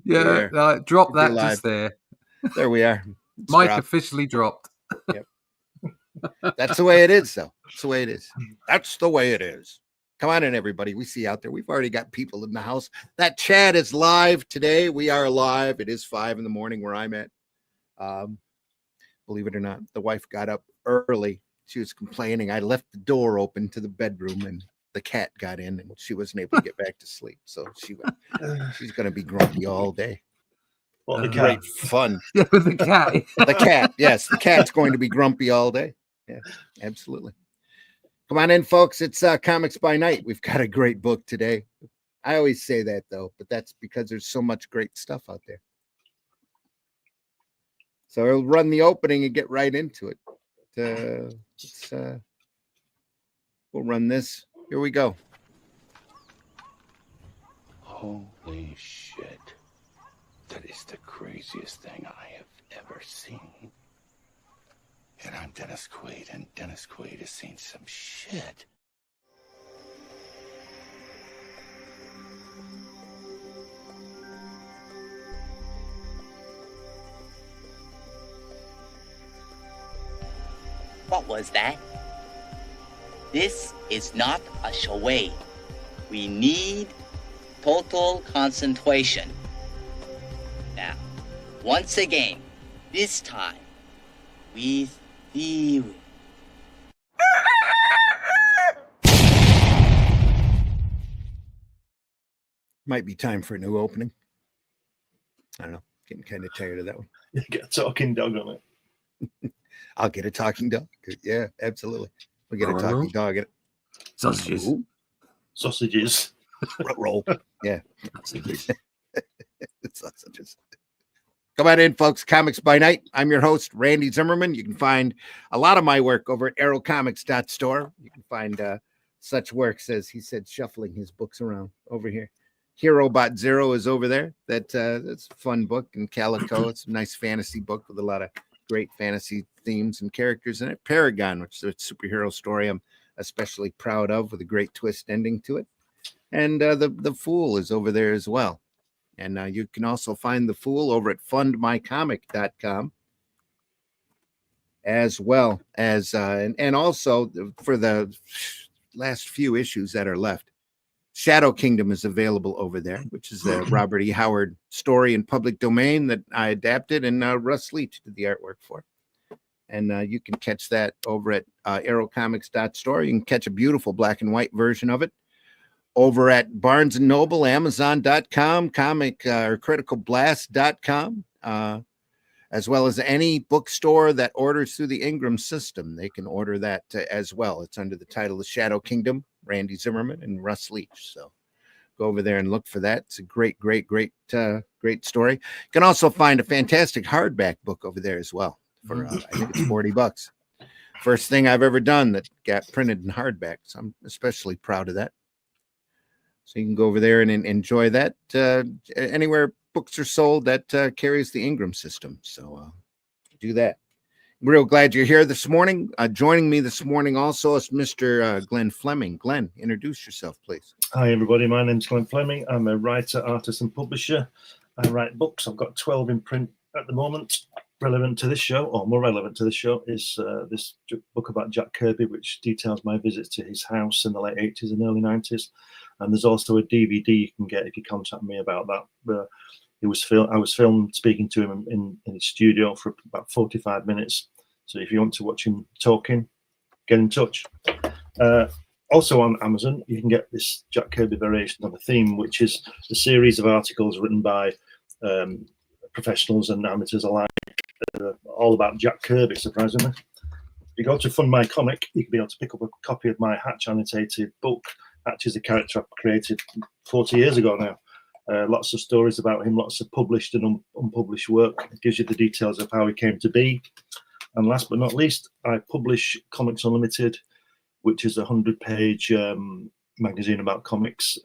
Yeah, drop that just there. There we are. Mic officially dropped. Yep. That's the way it is, though. That's the way it is. That's the way it is. Come on in, everybody. We see you out there. We've already got people in the house. That chat is live today. We are live. It is 5 a.m. where I'm at. Believe it or not, the wife got up early. She was complaining. I left the door open to the bedroom, and the cat got in, and she wasn't able to get back to sleep. So she's going to be grumpy all day. Well, the great cat. fun. Yeah, with the cat. The cat, yes. The cat's going to be grumpy all day. Yeah, absolutely. Come on in, folks. It's Comics by Night. We've got a great book today. I always say that, though, but that's because there's so much great stuff out there. So I'll run the opening and get right into it. We'll run this. Here we go. Holy shit. That is the craziest thing I have ever seen. And I'm Dennis Quaid, and Dennis Quaid has seen some shit. What was that? This is not a charade. We need total concentration. Now, once again, this time, with theory. Might be time for a new opening. I don't know. Getting kind of tired of that one. You get a talking dog on it. I'll get a talking dog. Yeah, absolutely. We'll get a talking dog in it. Sausages. Ooh. Sausages. Roll. Yeah. Sausages. Come on in, folks. Comics by Night. I'm your host, Randy Zimmerman. You can find a lot of my work over at arrowcomics.store. You can find such works as he said, shuffling his books around over here. Hero Bot Zero is over there. That's a fun book in Calico. It's a nice fantasy book with a lot of great fantasy themes and characters in it. Paragon, which is a superhero story I'm especially proud of, with a great twist ending to it. And the Fool is over there as well. And you can also find the Fool over at fundmycomic.com, as well as and also for the last few issues that are left, Shadow Kingdom is available over there, which is a Robert E. Howard story in public domain that I adapted, and Russ Leach did the artwork for. And you can catch that over at arrowcomics.store. You can catch a beautiful black and white version of it over at Barnes & Noble, Amazon.com, or criticalblast.com, as well as any bookstore that orders through the Ingram system. They can order that as well. It's under the title of Shadow Kingdom, Randy Zimmerman and Russ Leach. So go over there and look for that. It's a great story. You can also find a fantastic hardback book over there as well for, I think it's $40. First thing I've ever done that got printed in hardback. So I'm especially proud of that. So you can go over there and enjoy that anywhere books are sold that carries the Ingram system. So do that. Real glad you're here this morning. Joining me this morning also is Mr. Glenn Fleming. Glenn, introduce yourself, please. Hi, everybody. My name's Glenn Fleming. I'm a writer, artist, and publisher. I write books. I've got 12 in print at the moment. Relevant to this show, or more relevant to this show, is this book about Jack Kirby, which details my visits to his house in the late 80s and early 90s. And there's also a DVD you can get if you contact me about that. I was filmed speaking to him in his studio for about 45 minutes. So if you want to watch him talking, get in touch. Also on Amazon, you can get this Jack Kirby variation on a theme, which is a series of articles written by professionals and amateurs alike, all about Jack Kirby, surprisingly. If you go to Fund My Comic, you can be able to pick up a copy of my Hatch annotated book. Hatch is a character I created 40 years ago now. Lots of stories about him, lots of published and unpublished work. It gives you the details of how he came to be. And last but not least, I publish Comics Unlimited, which is a 100-page magazine about comics,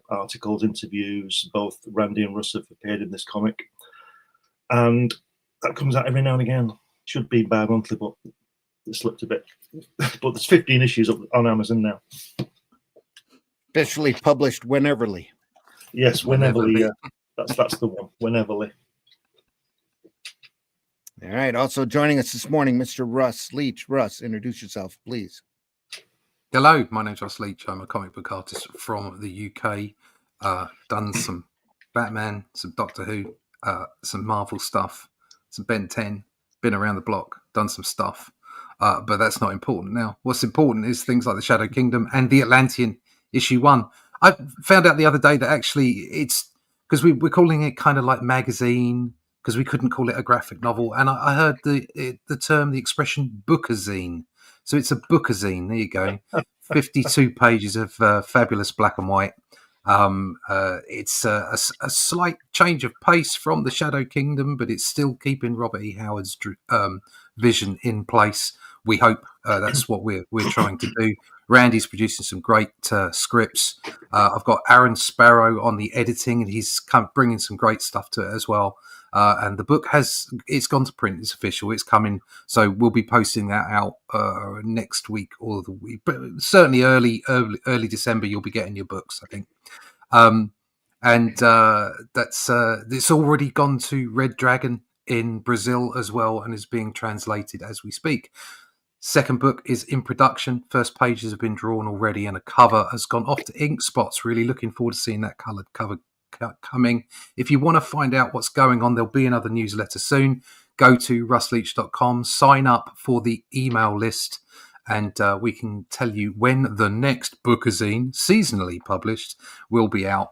articles, interviews. Both Randy and Russ have appeared in this comic. And that comes out every now and again. Should be bi-monthly, but it slipped a bit. But there's 15 issues on Amazon now. Officially published wheneverly. Yes, wheneverly. That's the one. Wheneverly. All right. Also joining us this morning, Mr. Russ Leach. Russ, introduce yourself, please. Hello, my name's Russ Leach. I'm a comic book artist from the UK. Done some Batman, some Doctor Who, some Marvel stuff, some Ben 10. Been around the block, done some stuff. But that's not important now. What's important is things like the Shadow Kingdom and the Atlantean issue 1. I found out the other day that actually it's because we're calling it kind of like magazine because we couldn't call it a graphic novel. And I heard the expression bookazine. So it's a bookazine. There you go. 52 pages of fabulous black and white. It's a slight change of pace from the Shadow Kingdom, but it's still keeping Robert E. Howard's vision in place. We hope that's what we're trying to do. Randy's producing some great scripts. I've got Aaron Sparrow on the editing, and he's bringing some great stuff to it as well. And the book it's gone to print. It's official. It's coming. So we'll be posting that out next week or the week, but certainly early December. You'll be getting your books, I think. And that's it's already gone to Red Dragon in Brazil as well, and is being translated as we speak. Second book is in production. First pages have been drawn already, and a cover has gone off to ink spots. Really looking forward to seeing that coloured cover coming. If you want to find out what's going on, there'll be another newsletter soon. Go to russleach.com, sign up for the email list, and we can tell you when the next bookazine, seasonally published, will be out.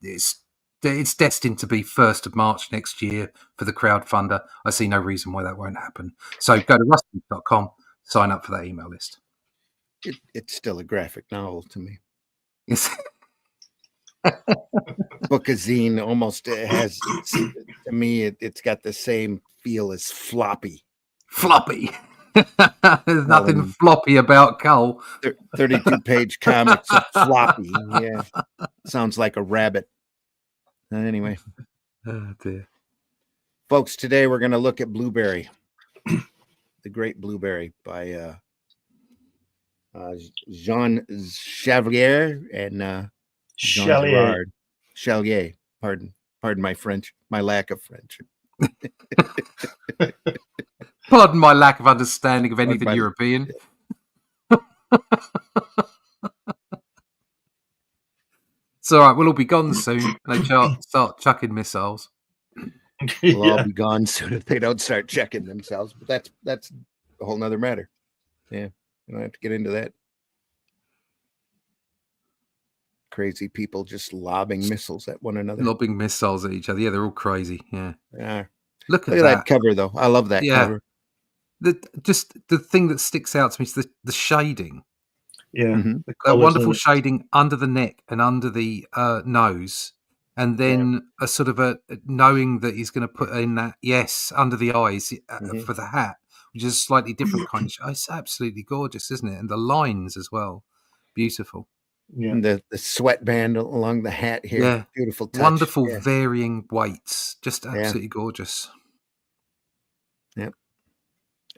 It's destined to be 1st of March next year for the crowdfunder. I see no reason why that won't happen. So go to russleach.com, sign up for that email list. It's still a graphic novel to me. Yes. Bookazine almost has, to me, it's got the same feel as floppy. Floppy. There's nothing floppy about Cole. 32-page comics are floppy. Yeah, sounds like a rabbit. Anyway, Oh dear. folks, today we're going to look at Blueberry, the Great Blueberry by Jean-Michel Chalier and Jean Giraud. Chalier. Pardon my French, my lack of French. Pardon my lack of understanding of anything European. It's all right. We'll all be gone soon. They start chucking missiles. We'll all be gone soon if they don't start checking themselves. But that's a whole nother matter. Yeah, we don't have to get into that. Crazy people just lobbing missiles at one another. Lobbing missiles at each other. Yeah, they're all crazy. Yeah. Look at that cover, though. I love that cover. The thing that sticks out to me is the shading. Yeah. Mm-hmm. That wonderful shading under the neck and under the nose. And then a sort of a knowing that he's going to put in that, under the eyes for the hat, which is a slightly different kind of shade. It's absolutely gorgeous, isn't it? And the lines as well. Beautiful. Yeah. And the sweatband along the hat here. Yeah. Beautiful touch. Wonderful varying weights. Just absolutely gorgeous. Yep.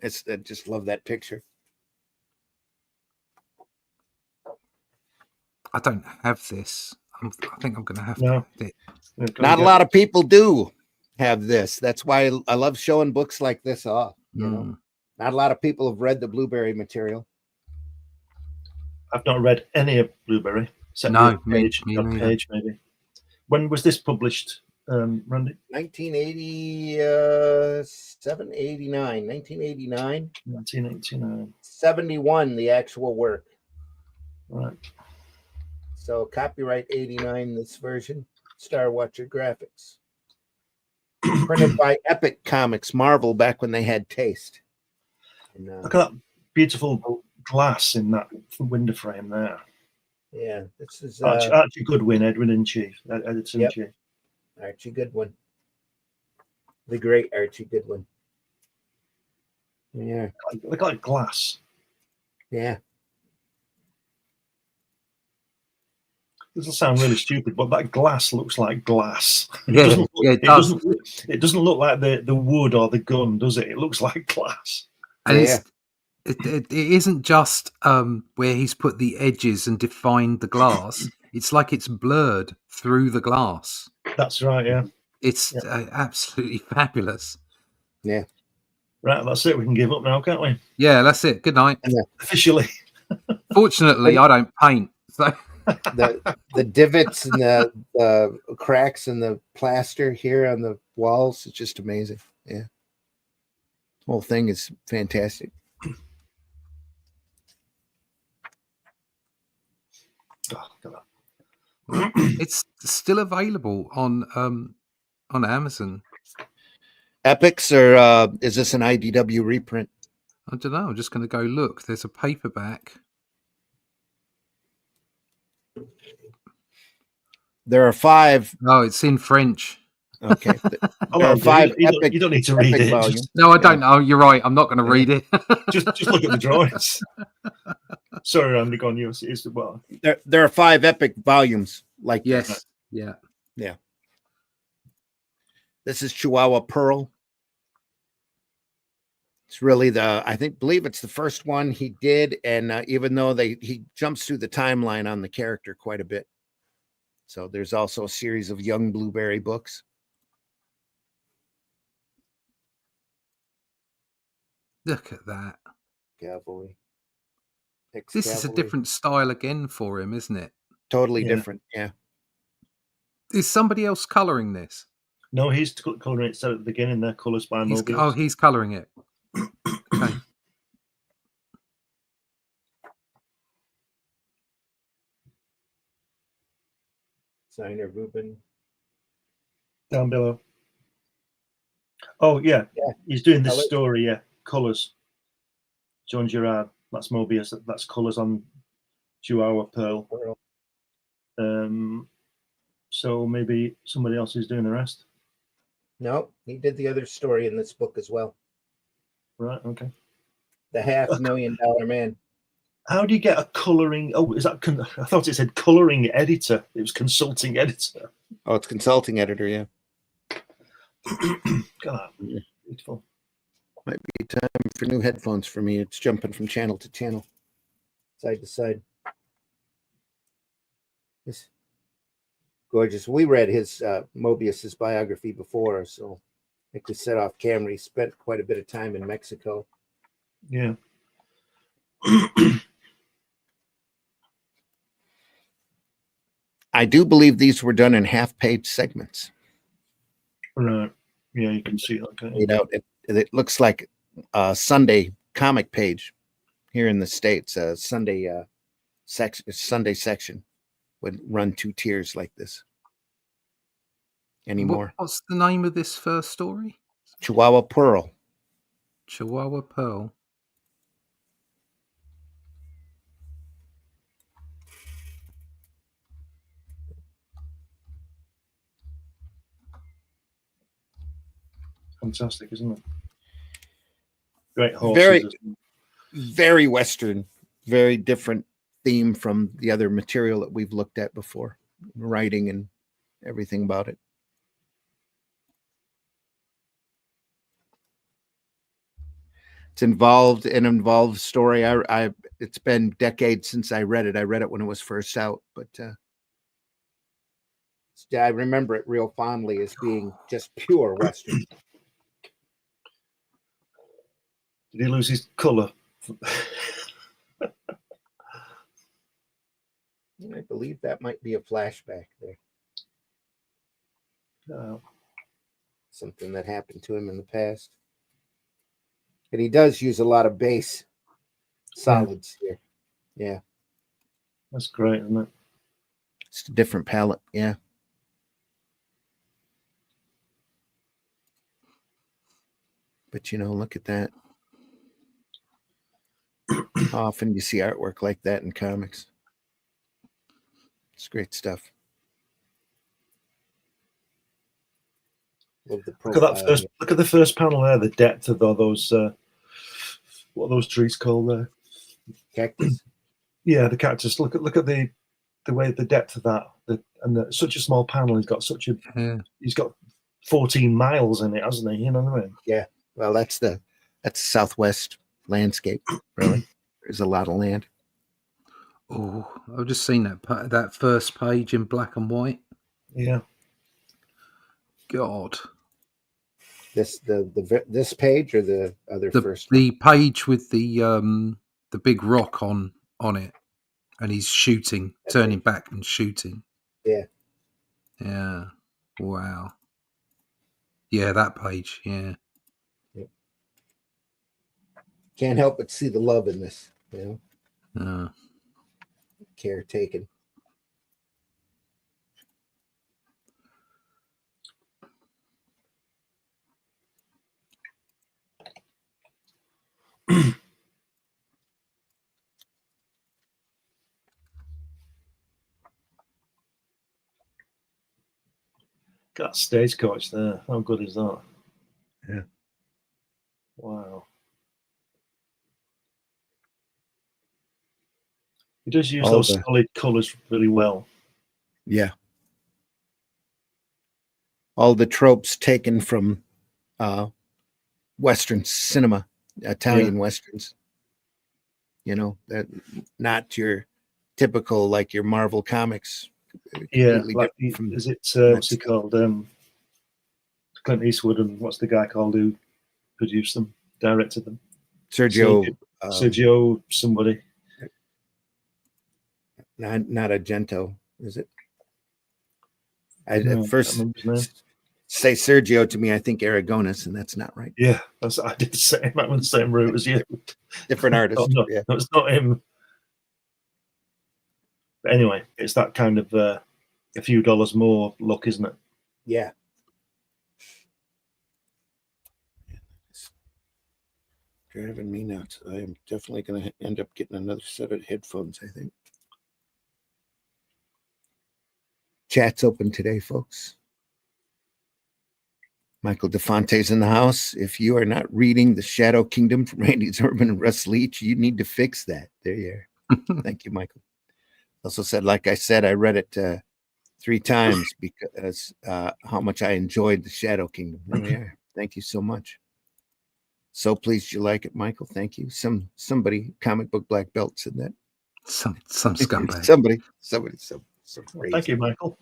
I just love that picture. I don't have this. I think I'm going to have to. Not a lot of people do have this. That's why I love showing books like this off. You know, not a lot of people have read the Blueberry material. I've not read any of Blueberry except page maybe. When was this published, Randy? 1989. 71, the actual work. Right. So copyright 89, this version. Star Watcher Graphics. Printed by Epic Comics, Marvel, back when they had taste. And, look at that beautiful glass in that window frame there. Yeah, this is Archie Goodwin, editor-in-chief. Archie Goodwin, the great Archie Goodwin. Yeah, look like glass. Yeah. This will sound really stupid, but that glass looks like glass. It does. It doesn't look like the wood or the gun, does it? It looks like glass. And it isn't just where he's put the edges and defined the glass. It's like it's blurred through the glass. That's right. Yeah. It's absolutely fabulous. Yeah. Right. That's it. We can give up now, can't we? Yeah, that's it. Good night. Officially. Fortunately, I don't paint, so The divots and the cracks in the plaster here on the walls, it's just amazing. Yeah. The whole thing is fantastic. Oh, God. it's still available on Amazon. Epics, or is this an IDW reprint? I don't know. I'm just going to go look. There's a paperback. There are 5. Oh, it's in French. Okay. Oh, There are 5 you epic. don't need to read epic it. volumes. No, I don't know. You're right. I'm not going to read it. Just look at the drawings. Sorry, Randy, go on. Well, There are 5 epic volumes like this. Yes. Yeah. This is Chihuahua Pearl. It's really believe it's the first one he did, and even though he jumps through the timeline on the character quite a bit. So there's also a series of Young Blueberry books. Look at that. Cavalry. This is a different style again for him, isn't it? Totally Yeah. different. Yeah. Is somebody else colouring this? no, he's colouring it. Said at the beginning, their colours by Moebius. He's colouring it. Okay. Signer Rubin. Down below. Oh yeah. Yeah. He's doing this Colours. story. Yeah, colours. John Giraud. That's Moebius. That's colours on Chihuahua Pearl. So maybe somebody else is doing the rest. No, he did the other story in this book as well. Right. Okay. The $500,000 Man. How do you get a colouring? Oh, is that? I thought it said colouring editor. It was consulting editor. Oh, it's consulting editor. Yeah. God, beautiful. Might be time for new headphones for me. It's jumping from channel to channel, side to side. It's gorgeous. We read his Moebius's biography before, so I think we set off camera. He spent quite a bit of time in Mexico. Yeah. I do believe these were done in half-page segments. Right. Yeah, you can see that. Can't you? Laid out. It looks like a Sunday comic page here in the States. Sunday section would run 2 tiers like this. Anymore. What's the name of this first story? Chihuahua Pearl. Chihuahua Pearl. Fantastic, isn't it? Great horses. Very, very Western, very different theme from the other material that we've looked at before, writing and everything about it. It's an involved story. It's been decades since I read it. I read it when it was first out, but I remember it real fondly as being just pure Western. Did he lose his colour? I believe that might be a flashback there. Something that happened to him in the past. But he does use a lot of base solids here. Yeah. That's great, isn't it? It's a different palette. Yeah. But, look at that. How often do you see artwork like that in comics? It's great stuff. Love the Look at that first. Look at the first panel there. The depth of all those. What are those trees called there? Cactus. Yeah, the cactus. Look at the way the depth of that. Such a small panel. He's got He's got 14 miles in it, hasn't he? You know what I mean? Yeah. Well, that's the Southwest landscape. Really, there's a lot of land. Oh, I've just seen that first page in black and white. Yeah. God, This page or the other first? the page with the big rock on it, and he's shooting, turning back and shooting. Yeah. Yeah. Wow. Yeah, that page. Yeah. Can't help but see the love in this, you know, care taken. Got stagecoach there. How good is that? Yeah. Wow. He does use those solid colours really well. Yeah. All the tropes taken from Western cinema, Italian Westerns. You know, that not your typical, like your Marvel comics. Yeah, like is it what's he called? Clint Eastwood, and what's the guy called who produced them, directed them? Sergio somebody. Not Argento, is it? At first say Sergio to me, I think Aragonés, and that's not right. Yeah, I did the same. I'm on the same route as you. Different artist. No, yeah. No, it's not him. But anyway, it's that kind of a few dollars more look, isn't it? Yeah. It's driving me nuts. I am definitely going to end up getting another set of headphones, I think. Chat's open today, folks. Michael DeFonte's in the house. If you are not reading The Shadow Kingdom from Randy Zerman and Russ Leach, you need to fix that. There you are. Thank you, Michael. Also said, like I said, I read it 3 times because how much I enjoyed The Shadow Kingdom. There we are. Thank you so much. So pleased you like it, Michael. Thank you. Somebody, comic book black belt, said that. Some scumbag. somebody. Thank you, Michael.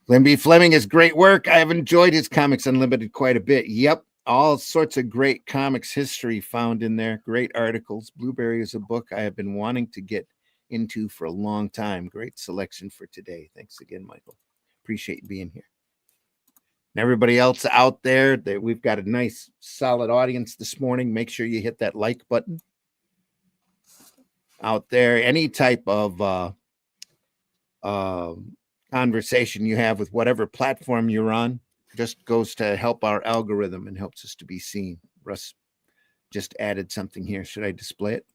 Glenn B. Fleming is great work. I have enjoyed his Comics Unlimited quite a bit. Yep. All sorts of great comics history found in there. Great articles. Blueberry is a book I have been wanting to get into for a long time. Great selection for today. Thanks again, Michael. Appreciate you being here. And everybody else out there, we've got a nice, solid audience this morning. Make sure you hit that like button. Out there, any type of conversation you have with whatever platform you're on just goes to help our algorithm and helps us to be seen. Russ just added something here. Should I display it?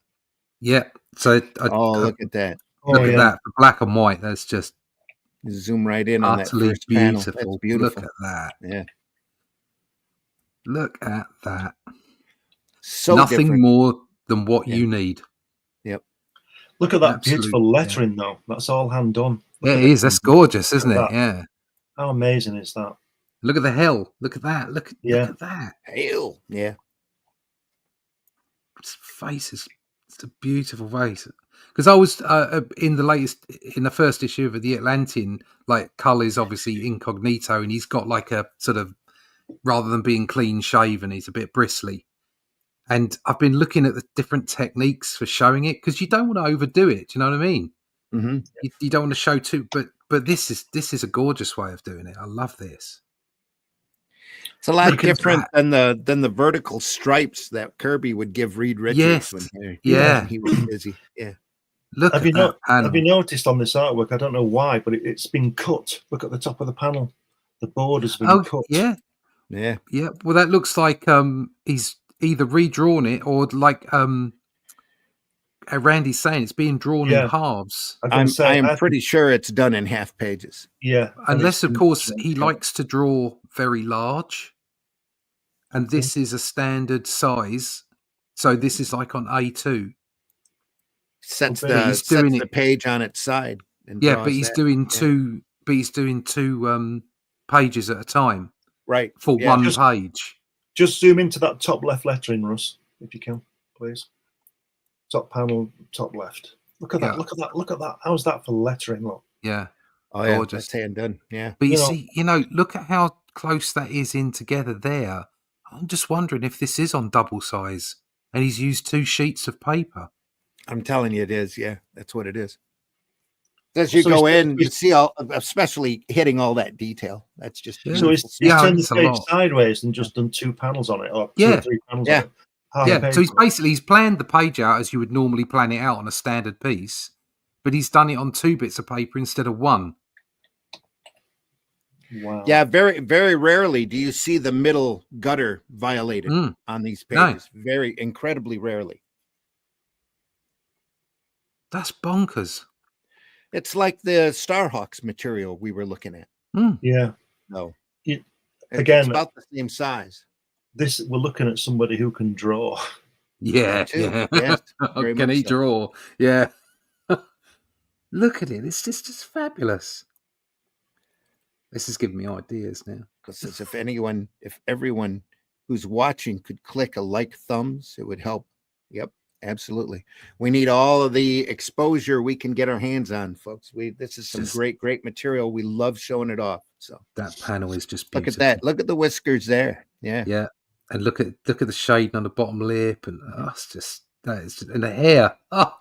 Yeah. So look at that. Look at that. The black and white. That's just zoom right in on that first beautiful. Panel. That's beautiful. Look at that. Yeah. Look at that. So nothing different. more than what you need. Yep. Look at that beautiful lettering, though. That's all hand done. It is. That's gorgeous, isn't it? Yeah. How amazing is that? Look at the hell. Look at that. Look at that. Hell. Yeah. His face is. It's a beautiful face. Because I was in the first issue of the Atlantean, like Cull is obviously incognito, and he's got like a sort of, rather than being clean shaven, he's a bit bristly. And I've been looking at the different techniques for showing it because you don't want to overdo it. Do you know what I mean? Mm-hmm. You don't want to show too, but this is a gorgeous way of doing it. I love this. It's a lot different than the vertical stripes that Kirby would give Reed Richards when he was busy. Yeah. Look have you noticed on this artwork? I don't know why, but it's been cut. Look at the top of the panel. The board has been cut. Yeah. Well, that looks like he's either redrawn it or like Randy's saying, it's being drawn in halves. I am pretty sure it's done in half pages. Yeah. Unless, of course, he likes to draw very large. And this is a standard size. So this is like on A2. Sets the page on its side. But he's doing two. But he's doing two pages at a time. Right. For one page. Just zoom into that top left lettering, Russ, if you can, please. Top panel, top left. Look at that! Look at that! Look at that! How's that for lettering? Look. Yeah. Oh yeah, Gorgeous. that's hand done. Yeah. But you know- see, look at how close that is in together there. I'm just wondering if this is on double size and he's used 2 sheets of paper. I'm telling you, it is. Yeah, that's what it is. As you So go he's- in, you see all, especially hitting all that detail. That's just Yeah. So beautiful. he's Yeah, turned it's the a page lot. sideways and just done 2 panels on it, or 2 Yeah. or 3 panels Yeah. on it. Half a Yeah, page so he's on it. basically planned the page out as you would normally plan it out on a standard piece, but he's done it on 2 bits of paper instead of 1. Wow. Yeah, very, very rarely do you see the middle gutter violated Mm. on these No. pages. Very incredibly rarely. That's bonkers. It's like the Starhawks material we were looking at. Mm. Yeah. No, It- it's again- about the same size. This we're looking at somebody who can draw. Yeah, too. yeah. Yes, very Can much he so. draw? Yeah. Look at it. It's just fabulous. This is giving me ideas now. Because if everyone who's watching could click a like thumbs, it would help. Yep, absolutely. We need all of the exposure we can get our hands on, folks. This is some Just- great material. We love showing it off. So That panel is just look beautiful. at that. Look at the whiskers there. Yeah. Yeah, and look at the shading on the bottom lip, and it's just and the hair. Oh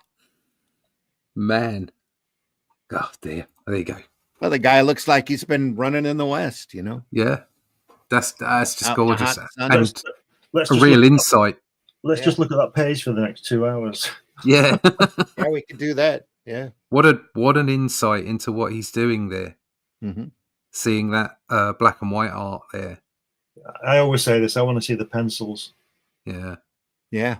man, oh dear. There you go. Well, the guy looks like he's been running in the West, Yeah, that's just Out in the gorgeous hot sun. and Let's a just real look- insight. Let's Yeah. just look at that page for the next 2 hours. Yeah, Yeah, we could do that. Yeah. what an insight into what he's doing there. Mhm. Seeing that black and white art there. I always say this. I want to see the pencils. Yeah, Yeah.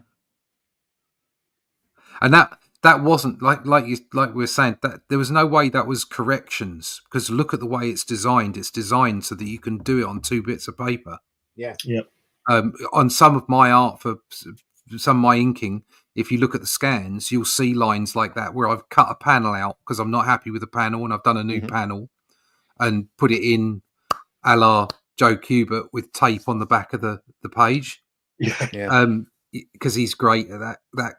and that wasn't like we were saying, that there was no way that was corrections, because look at the way it's designed. It's designed so that you can do it on 2 bits of paper. Yeah. On some of my art, for some of my inking, if you look at the scans, you'll see lines like that where I've cut a panel out because I'm not happy with the panel and I've done a new Mhm. panel and put it in a la Joe Kubert with tape on the back of the page. Yeah. Yeah. Because he's great at that.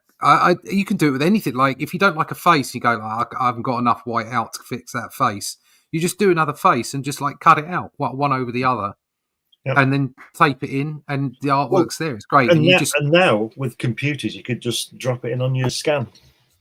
You can do it with anything. Like if you don't like a face, you go, I haven't got enough white out to fix that face. You just do another face and just like cut it out, one over the other, Yep. and then tape it in, and the artwork's there. It's great. And, you and now with computers, you could just drop it in on your scan.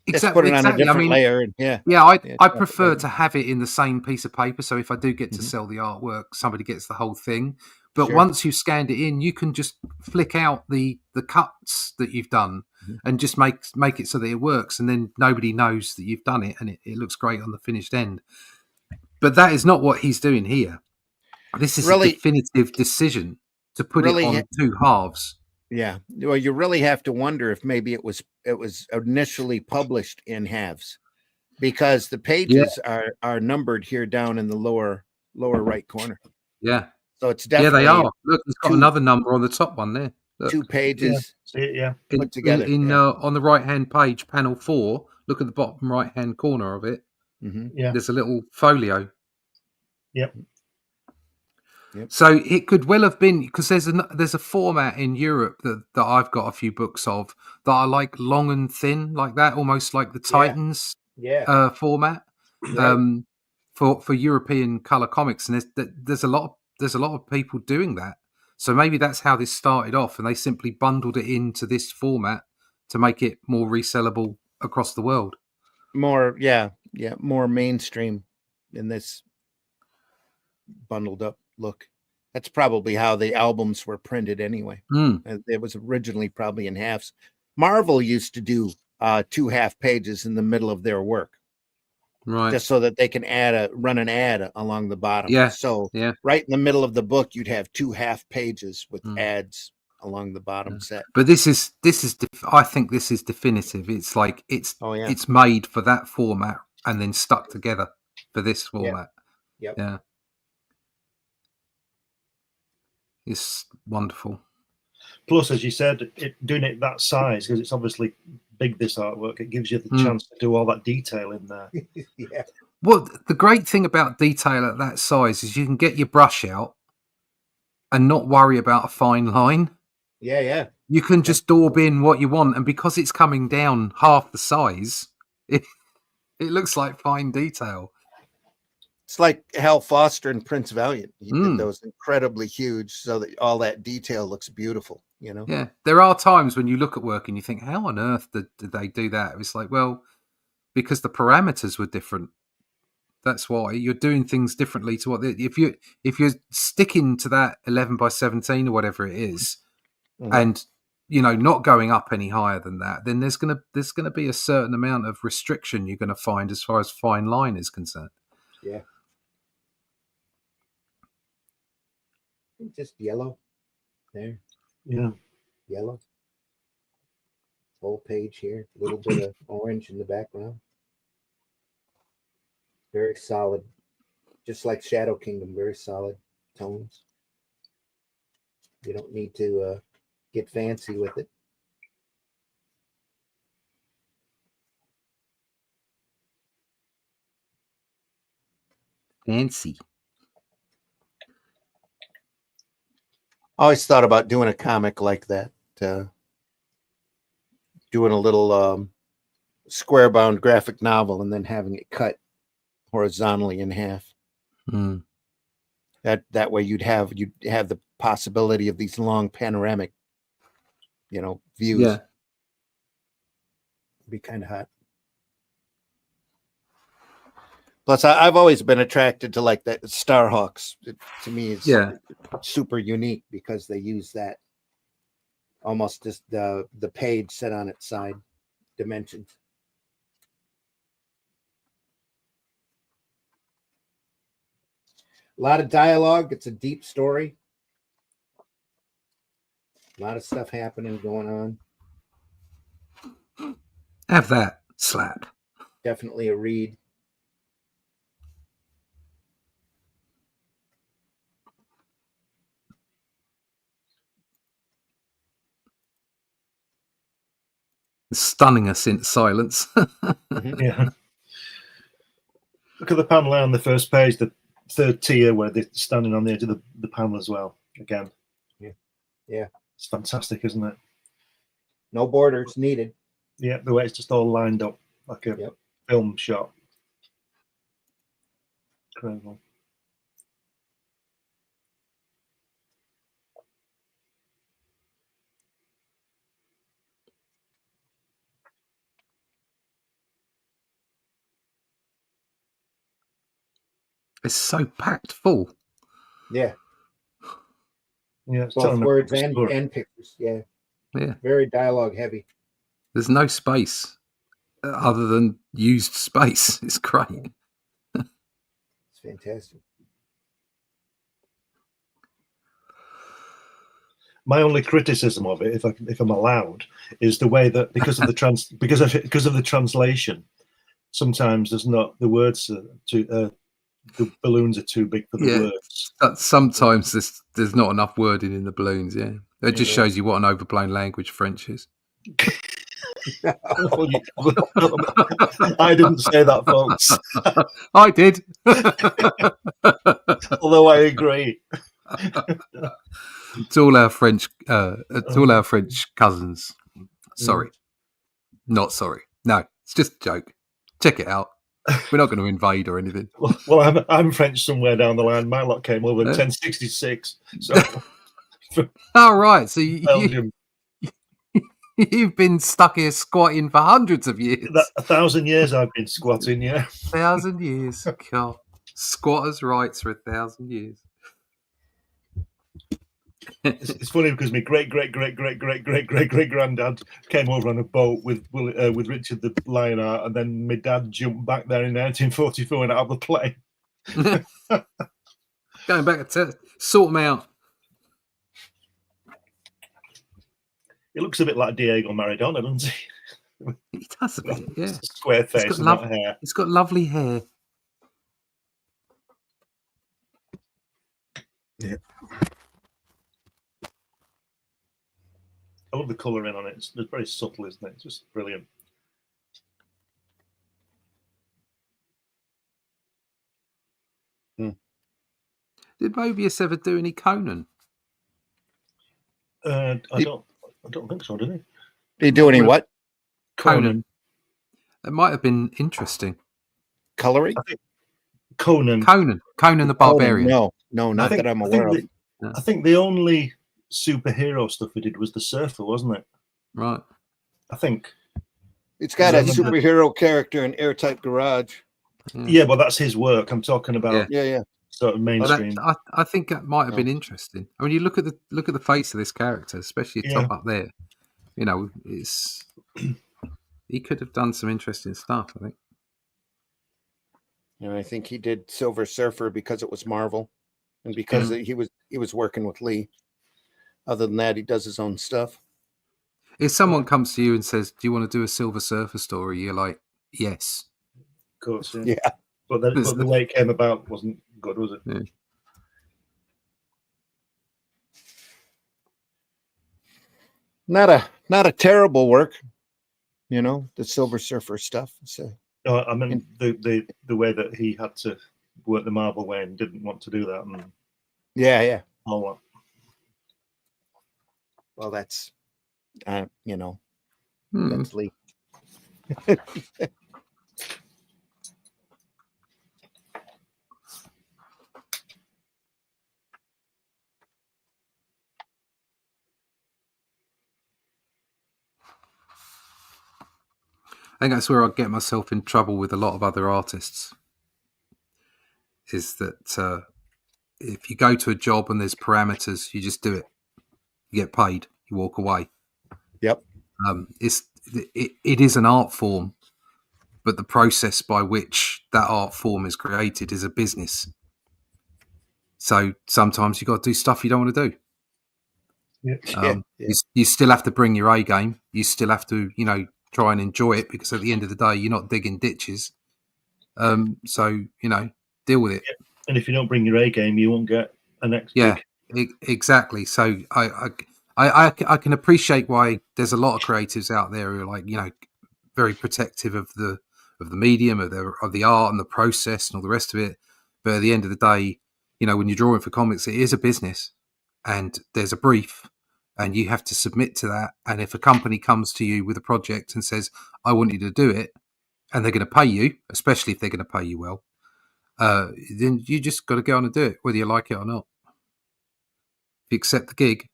Just put it on a different I mean, layer. And yeah. yeah, Yeah, I it's not prefer bad. to have it in the same piece of paper. So if I do get to Mhm. sell the artwork, somebody gets the whole thing. But Sure. once you've scanned it in, you can just flick out the cuts that you've done Mhm. and just make it so that it works. And then nobody knows that you've done it, and it looks great on the finished end. But that is not what he's doing here. This is Really- a definitive decision to put Really it on 2 halves. Yeah. Well, you really have to wonder if maybe it was initially published in halves, because the pages are numbered here down in the lower right corner. Yeah. So it's Yeah, definitely they are. Look, it's got 2 another number on the top one there. Look. 2 pages. See it? Yeah. put together, yeah. On the right hand page, panel 4, look at the bottom right hand corner of it. Mhm. Yeah. There's a little folio. Yep. Yep. So it could well have been, because there's a format in Europe that I've got a few books of that are like long and thin, like that, almost like the Titans Yeah. format Right. for European color comics, and there's a lot of people doing that. So maybe that's how this started off, and they simply bundled it into this format to make it more resellable across the world. More mainstream in this bundled up look. That's probably how the albums were printed anyway. It was originally probably in halves. Marvel used to do 2 half pages in the middle of their work, Right. just so that they can run an ad along the bottom. Yeah, So yeah. right in the middle of the book, you'd have 2 half pages with Mm. ads along the bottom set. But this is I think this is definitive. It's like it's Oh yeah. it's made for that format and then stuck together for this format. Yep. Yeah. It's wonderful. Plus, as you said, doing it that size, because it's obviously big, this artwork, it gives you the Mm. chance to do all that detail in there. Yeah. Well, the great thing about detail at that size is you can get your brush out and not worry about a fine line. Yeah. You can just daub in what you want, and because it's coming down half the size, It looks like fine detail. It's like Hal Foster and Prince Valiant. He Mm. did those incredibly huge, so that all that detail looks beautiful. You know. Yeah, there are times when you look at work and you think, how on earth did they do that? It's like, well, because the parameters were different. That's why you're doing things differently to what if you're sticking to that 11 by 17 or whatever it is, Mhm. and not going up any higher than that, then there's gonna be a certain amount of restriction you're gonna find as far as fine line is concerned. Yeah. Just yellow there. Yeah. Yellow. Whole page here. A little bit of orange in the background. Very solid. Just like Shadow Kingdom, very solid tones. You don't need to get fancy with it. Fancy. I always thought about doing a comic like that. Doing a little square bound graphic novel and then having it cut horizontally in half. Mm. That way you'd have the possibility of these long panoramic, views. Yeah. It'd be kind of hot. Plus, I've always been attracted to like that Starhawks. To me, it's super unique because they use that almost just the page set on its side dimensions. A lot of dialogue. It's a deep story. A lot of stuff happening, going on. Have that slap. Definitely a read. Stunning us into silence. Yeah. Look at the panel on the first page, the third tier where they're standing on the edge of the panel as well. Again. Yeah. It's fantastic, isn't it? No borders needed. Yeah, the way it's just all lined up like a film shot. Incredible. It's so packed full. Yeah. Yeah, it's both words and pictures. Yeah. Yeah. Very dialogue heavy. There's no space other than used space. It's great. It's fantastic. My only criticism of it, if I'm allowed, is the way that because of the translation, sometimes there's not the words the balloons are too big for the words. Sometimes there's not enough wording in the balloons. Yeah, it just shows you what an overblown language French is. I didn't say that, folks. I did. Although I agree. To all our French, cousins. Sorry, not sorry. No, it's just a joke. Check it out. We're not going to invade or anything. Well, I'm French somewhere down the line. My lot came over in 1066. So, all right. So you've been stuck here squatting for hundreds of years. 1,000 years I've been squatting. Yeah, 1,000 years. God, squatters' rights for 1,000 years. It's funny because my great granddad came over on a boat with Richard the Lionheart, and then my dad jumped back there in 1944 and out of the plane. Going back to sort them out. He looks a bit like Diego Maradona, doesn't he? He does a bit, yeah. Square face and that hair. He's got lovely hair. Yeah. I love the colouring on it. It's very subtle, isn't it? It's just brilliant. Did Moebius ever do any Conan? I don't think so, did he? Did he do any what? Conan. That might have been interesting. Coloring? I think Conan. Conan the Barbarian. No, not that I'm aware of. I think the only superhero stuff he did was the Surfer, wasn't it? Right. I think. It's got a superhero character in Airtight Garage. Yeah, but that's his work. I'm talking about sort of mainstream. I think that might have been interesting. I mean, you look at the face of this character, especially top up there. You know, it's he could have done some interesting stuff, I think. You know, I think he did Silver Surfer because it was Marvel, and because he was working with Lee. Other than that, he does his own stuff. If someone comes to you and says, "Do you want to do a Silver Surfer story?" You're like, "Yes." Of course, yeah. But the way it came about wasn't good, was it? Yeah. Not a terrible work, you know, the Silver Surfer stuff. So I mean the way that he had to work the Marvel way and didn't want to do that. And all that. Well, that's you know, that's Lee. I think that's where I get myself in trouble with a lot of other artists. Is that if you go to a job and there's parameters, you just do it. You get paid. You walk away. Yep. It is an art form, but the process by which that art form is created is a business. So sometimes you got to do stuff you don't want to do. You still have to bring your A game. You still have to, you know, try and enjoy it, because at the end of the day, you're not digging ditches. So, you know, deal with it. Yeah. And if you don't bring your A game, you won't get a next gig. Exactly. So I can appreciate why there's a lot of creatives out there who are, like, you know, very protective of the medium, of the art and the process and all the rest of it. But at the end of the day, you know, when you're drawing for comics, it is a business, and there's a brief, and you have to submit to that. And if a company comes to you with a project and says, "I want you to do it," and they're going to pay you, especially if they're going to pay you well, then you just got to go on and do it, whether you like it or not. If you accept the gig.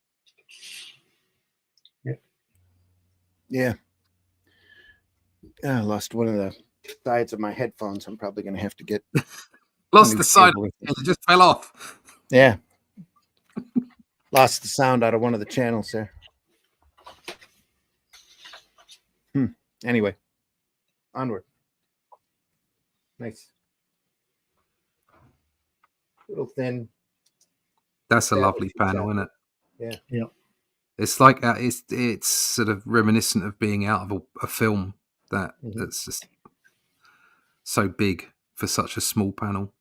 Yeah. I lost one of the sides of my headphones. I'm probably going to have to get... Lost the side. It just fell off. Yeah. Lost the sound out of one of the channels there. Anyway. Onward. Nice. Little thin. That's a lovely panel, isn't it? Yeah. Yeah. It's like it's sort of reminiscent of being out of a film that's just so big for such a small panel.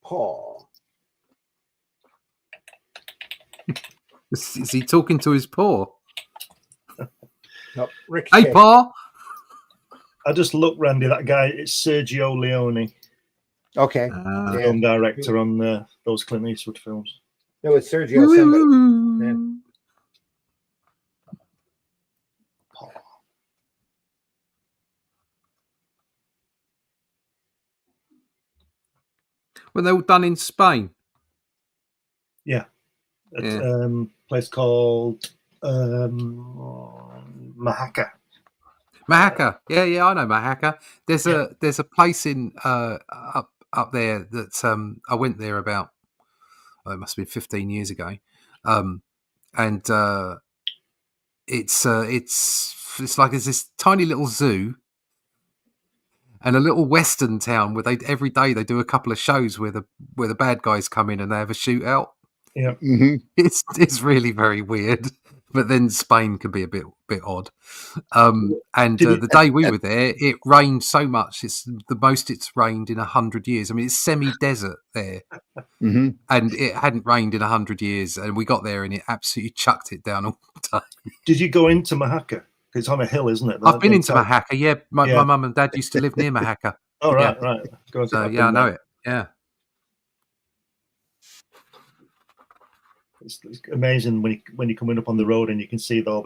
Paw. Is he talking to his paw? Nope. Hey, paw. I just looked, Randy. That guy, it's Sergio Leone. Okay. Film director on those Clint Eastwood films. No, it's Sergio somebody. Yeah. Were they all done in Spain? Yeah. At a place called Mahaca. Mahaca. Yeah, I know Mahaca. There's a place in up there that I went there about, it must have been 15 years ago, and it's like there's this tiny little zoo and a little western town where every day they do a couple of shows where the bad guys come in and they have a shootout. Yeah. Mm-hmm. It's really very weird, but then Spain can be a bit odd. The day we were there, it rained so much. It's the most it's rained in 100 years. I mean, it's semi-desert there, and it hadn't rained in 100 years. And we got there, and it absolutely chucked it down all the day. Did you go into Mahaca? It's on a hill, isn't it? I've been into Mahaca. Yeah, my mum and dad used to live near Mahaca. Oh, right. So, yeah, I know it. Yeah. It's amazing when you're coming up on the road and you can see all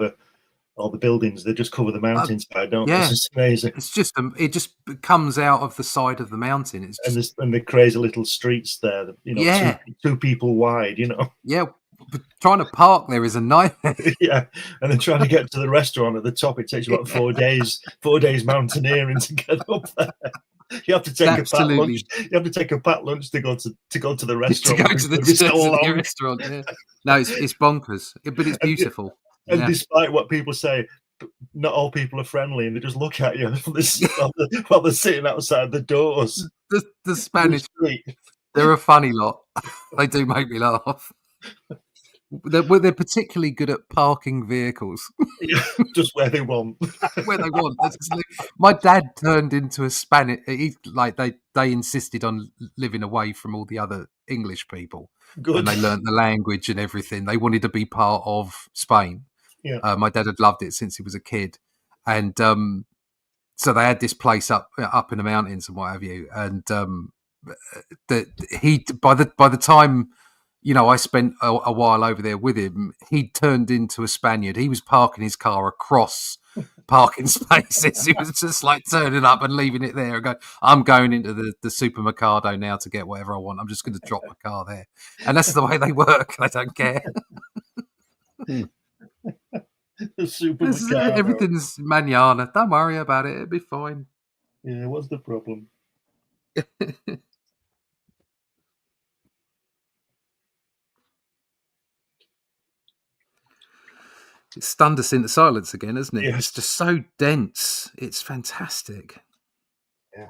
the buildings. They just cover the mountainside, don't they? yeah. It's just amazing. It's just it just comes out of the side of the mountain. It's just, And the crazy little streets there, you know, Yeah. two people wide, you know. yeah. But trying to park there is a nightmare. Yeah, and then trying to get to the restaurant at the top, it takes you about 4 days. 4 days mountaineering to get up there. You have to take a packed lunch. You have to take a packed lunch to go to the restaurant. To go to the restaurant. Yeah. No, it's bonkers, but it's beautiful. And Yeah. despite what people say, not all people are friendly, and they just look at you while they're sitting outside the doors. The Spanish, they're a funny lot. They do make me laugh. They're particularly good at parking vehicles. Yeah, just where they want. Where they want. My dad turned into a Spanish. They insisted on living away from all the other English people. Good. And they learnt the language and everything. They wanted to be part of Spain. Yeah. My dad had loved it since he was a kid, and so they had this place up in the mountains and what have you. And by the time, you know, I spent a while over there with him, he'd turned into a Spaniard. He was parking his car across parking spaces. He was just like turning up and leaving it there and going, I'm going into the supermercado now to get whatever I want. I'm just going to drop my car there. And that's the way they work. They don't care. Everything's manana. Don't worry about it. It'll be fine. Yeah, what's the problem? It's stunned us into silence again, isn't it? Yes. It's just so dense. It's fantastic. Yeah.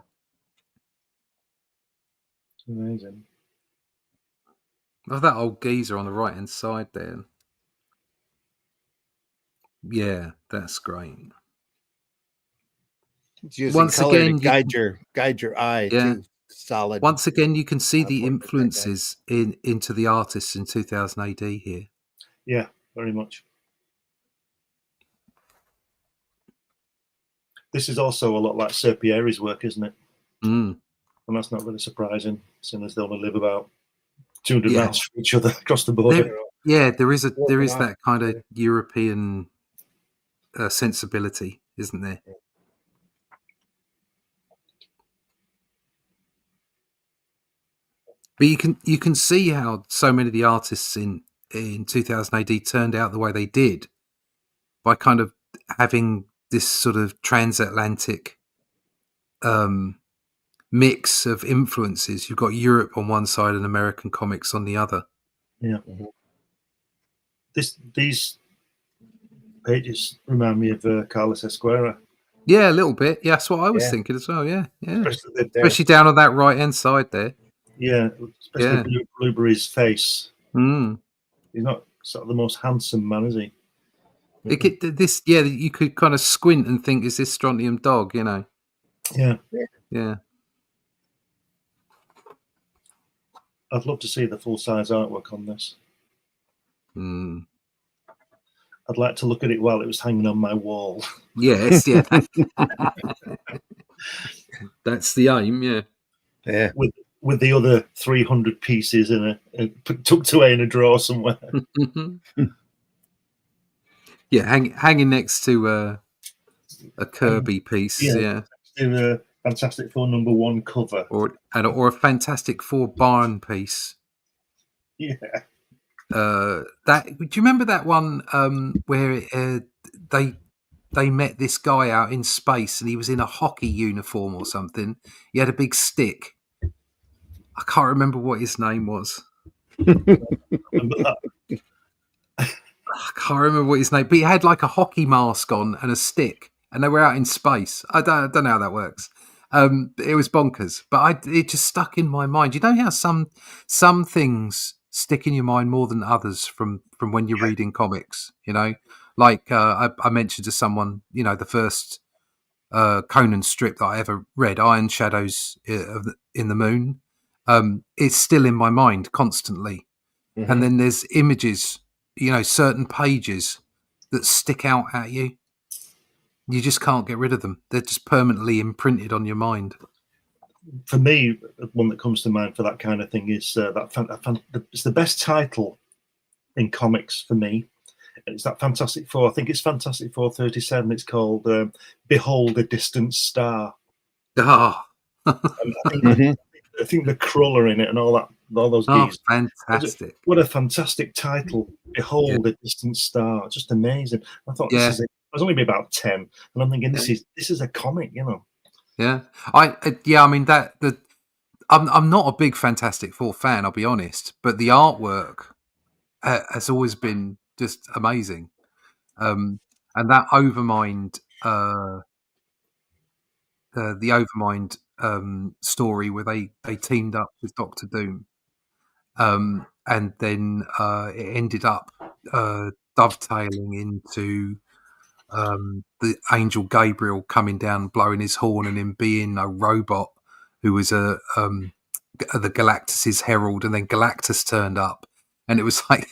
Amazing. Oh, that old geezer on the right hand side there. Yeah, that's great. Once again, guide your eye. Yeah. To solid. Once again, you can see the influences into the artists in 2000 AD here. Yeah, very much. This is also a lot like Serpieri's work, isn't it? Mm. And that's not really surprising, seeing as they only live about 200 miles from each other across the border. There is that kind of European sensibility, isn't there? But you can see how so many of the artists in 2000 AD turned out the way they did by kind of having this sort of transatlantic mix of influences. You've got Europe on one side and American comics on the other. Yeah. These pages remind me of Carlos Esquerra. Yeah, a little bit. Yeah, that's what I was thinking as well. Yeah. Especially down on that right hand side there. Yeah, especially Blueberry's face. Mm. He's not sort of the most handsome man, is he? You could kind of squint and think, is this Strontium Dog? You know. Yeah. I'd love to see the full-size artwork on this. Mm. I'd like to look at it while it was hanging on my wall. Yes, yeah. That's the aim, yeah. Yeah. With the other 300 pieces tucked away in a drawer somewhere. Yeah, hanging next to a Kirby piece, yeah. In a Fantastic Four #1 cover, or a Fantastic Four barn piece. Yeah. Do you remember that one where they met this guy out in space and he was in a hockey uniform or something? He had a big stick. I can't remember what his name was. Remember that? I can't remember what his name, but he had like a hockey mask on and a stick, and they were out in space. I don't know how that works. It was bonkers, but it just stuck in my mind. You know how some things stick in your mind more than others from when you're reading comics. You know, like I mentioned to someone, you know, the first Conan strip that I ever read, Iron Shadows in the Moon. It's still in my mind constantly, and then there's images. You know, certain pages that stick out at you. You just can't get rid of them. They're just permanently imprinted on your mind. For me, one that comes to mind for that kind of thing is it's the best title in comics for me. It's that Fantastic Four. I think it's Fantastic Four 37. It's called Behold a Distant Star. Ah, And I think the Krull in it and all those oh, geese. fantastic. What a fantastic title. Behold a Distant Star. Just amazing. I thought Yeah. this is it. I was only about 10, and I'm thinking this is a comic, you know. Yeah, I mean I'm not a big Fantastic Four fan, I'll be honest, but the artwork has always been just amazing. And that Overmind, the Overmind story where they teamed up with Doctor Doom, and then it ended up dovetailing into the angel Gabriel coming down, blowing his horn, and him being a robot who was the Galactus's herald, and then Galactus turned up, and it was like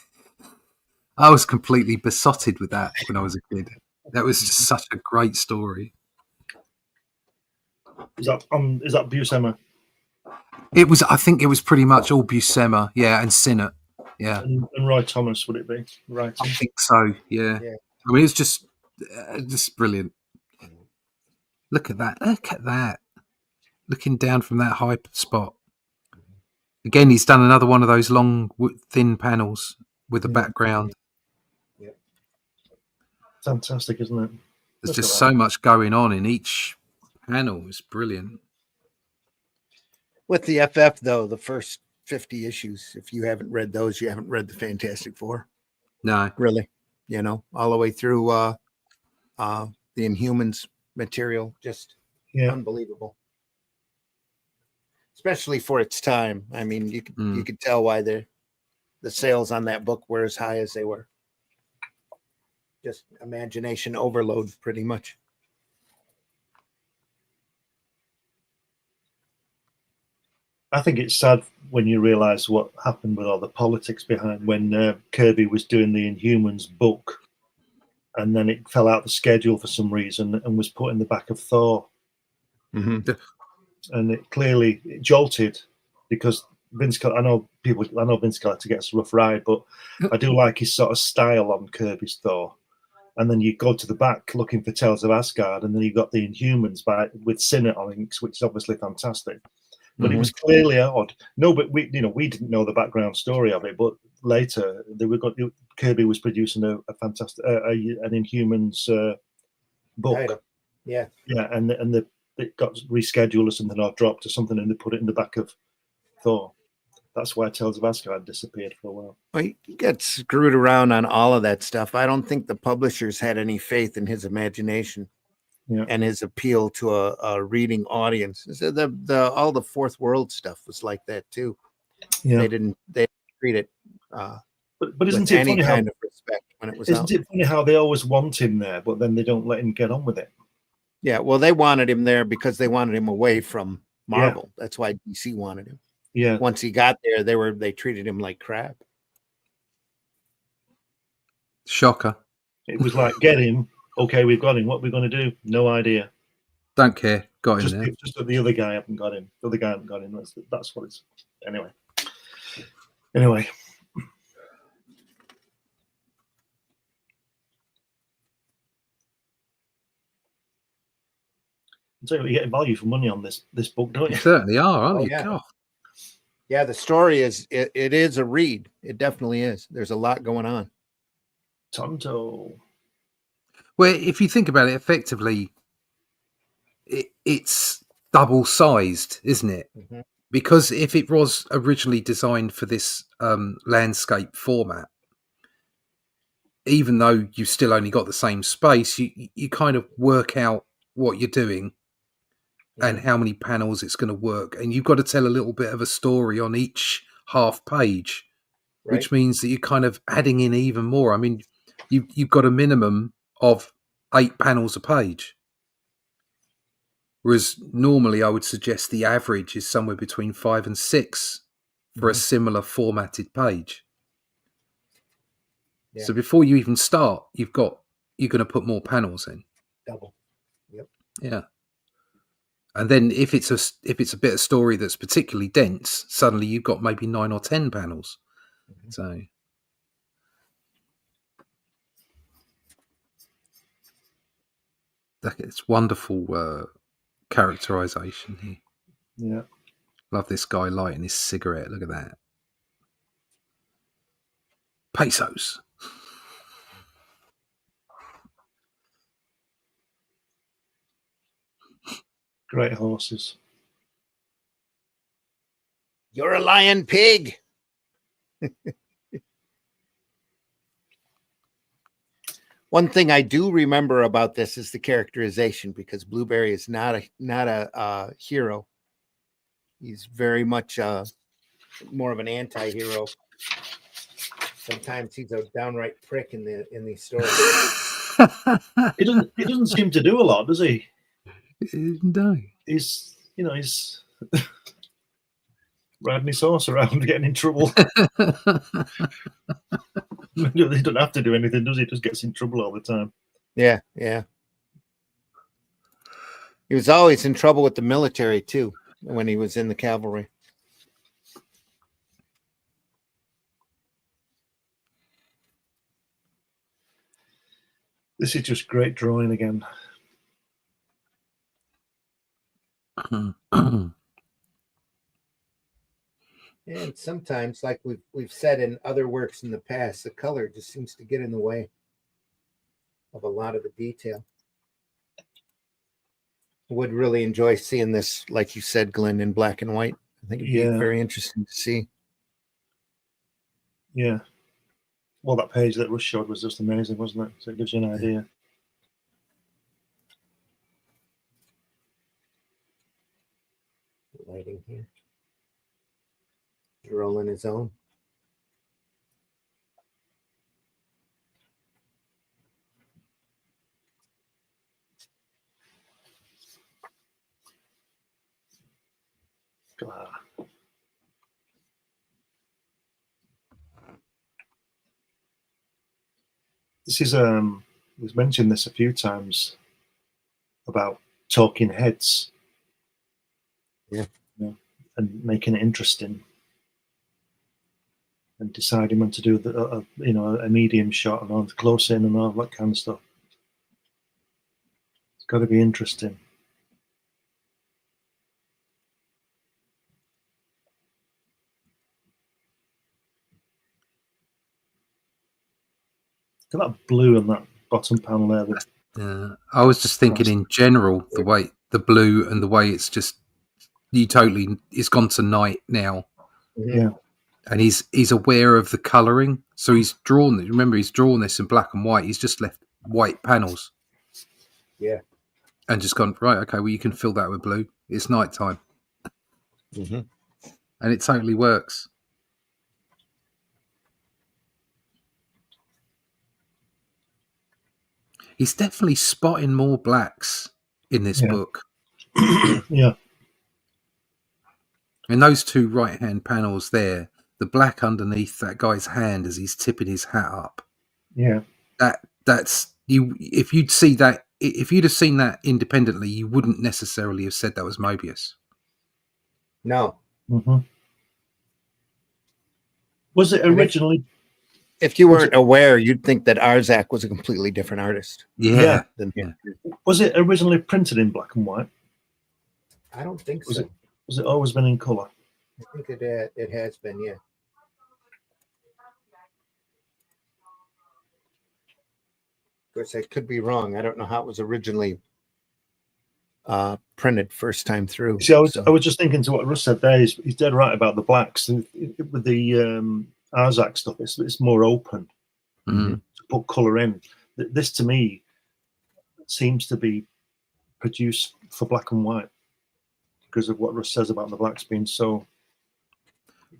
I was completely besotted with that when I was a kid. That was just such a great story. Is that Buscema? It was. I think it was pretty much all Buscema, yeah, and Sinnott, yeah, And Roy Thomas, would it be? Right. I think so, yeah. I mean, it's just brilliant. Look at that! Look at that! Looking down from that high spot. Again, he's done another one of those long, thin panels with the background. Yeah. Fantastic, isn't it? There's just so much going on in each panel. It's brilliant. With the FF, though, the first 50 issues, if you haven't read those, you haven't read the Fantastic Four. No. Really. You know, all the way through the Inhumans material. Just unbelievable. Especially for its time. I mean, you could tell why the sales on that book were as high as they were. Just imagination overload, pretty much. I think it's sad when you realise what happened with all the politics behind when Kirby was doing the Inhumans book, and then it fell out the schedule for some reason and was put in the back of Thor. Mm-hmm. And it clearly jolted because I know Vince Collector gets a rough ride, but I do like his sort of style on Kirby's Thor. And then you go to the back looking for Tales of Asgard, and then you got the Inhumans with Sinnott on inks, which is obviously fantastic. But it was clearly odd. No, but we didn't know the background story of it. But later, Kirby was producing a fantastic an Inhumans book. Yeah, and it got rescheduled or something, or dropped or something, and they put it in the back of Thor. That's why Tales of Asgard disappeared for a while. Well, he got screwed around on all of that stuff. I don't think the publishers had any faith in his imagination and his appeal to a reading audience. So all the Fourth World stuff was like that too. Yeah. They didn't treat it but isn't it any funny kind of respect when it was out. Isn't it funny how they always want him there, but then they don't let him get on with it? Yeah, well, they wanted him there because they wanted him away from Marvel. Yeah. That's why DC wanted him. Yeah. Once he got there, they treated him like crap. Shocker. It was like, get him. Okay, we've got him. What are we going to do? No idea. Don't care. Got him there. Just that the other guy haven't got him. The other guy hasn't got him. That's what it's. Anyway. So you're getting value for money on this book, don't you? You certainly are, aren't you? Yeah. God. Yeah, the story is it is a read. It definitely is. There's a lot going on. Tonto. Well, if you think about it, effectively, it's double-sized, isn't it? Mm-hmm. Because if it was originally designed for this landscape format, even though you've still only got the same space, you kind of work out what you're doing and how many panels it's going to work. And you've got to tell a little bit of a story on each half page, right, which means that you're kind of adding in even more. I mean, you've got a minimum of 8 panels a page. Whereas normally I would suggest the average is somewhere between 5 and 6 for a similar formatted page. Yeah. So before you even start, you're going to put more panels in. Double. Yep. Yeah. And then if it's a bit of story that's particularly dense, suddenly you've got maybe 9 or 10 panels. Mm-hmm. So It's wonderful characterization here. Yeah. Love this guy lighting his cigarette. Look at that. Pesos. Great horses. You're a lion pig. One thing I do remember about this is the characterization, because Blueberry is not a hero. He's very much more of an anti-hero. Sometimes he's a downright prick in these stories. He doesn't seem to do a lot, does he? No. He's riding his horse around, getting in trouble. He doesn't have to do anything, does he? He just gets in trouble all the time. Yeah. He was always in trouble with the military too when he was in the cavalry. This is just great drawing again. And sometimes, like we've said in other works in the past, the color just seems to get in the way of a lot of the detail. I would really enjoy seeing this, like you said, Glenn, in black and white. I think it'd be very interesting to see. Yeah. Well, that page that Russ showed was just amazing, wasn't it? So it gives you an idea. Lighting here. Rolling his own. This is we've mentioned this a few times about talking heads. Yeah. And making it interesting. And deciding when to do a medium shot and on close in and all that kind of stuff. It's got to be interesting. Look at that blue on that bottom panel there. I was just thinking in general, the way the blue and the way it's just it's gone to night now. Yeah. And he's aware of the colouring. So he's drawn this in black and white. He's just left white panels. Yeah. And just gone, right, okay, well, you can fill that with blue. It's nighttime. Mm-hmm. And it totally works. He's definitely spotting more blacks in this book. Yeah. And those two right-hand panels there, the black underneath that guy's hand as he's tipping his hat up. Yeah. That's you. If you'd see that, if you'd have seen that independently, you wouldn't necessarily have said that was Moebius. No. Mm-hmm. Was it originally? If you weren't aware, you'd think that Arzak was a completely different artist. Yeah. Was it originally printed in black and white? I don't think so. Was it always been in colour? I think it has been, yeah. Of course, I could be wrong. I don't know how it was originally printed first time through. See, I was just thinking to what Russ said there. He's dead right about the blacks. With the Arzak stuff, it's more open to put colour in. This, to me, seems to be produced for black and white because of what Russ says about the blacks being so.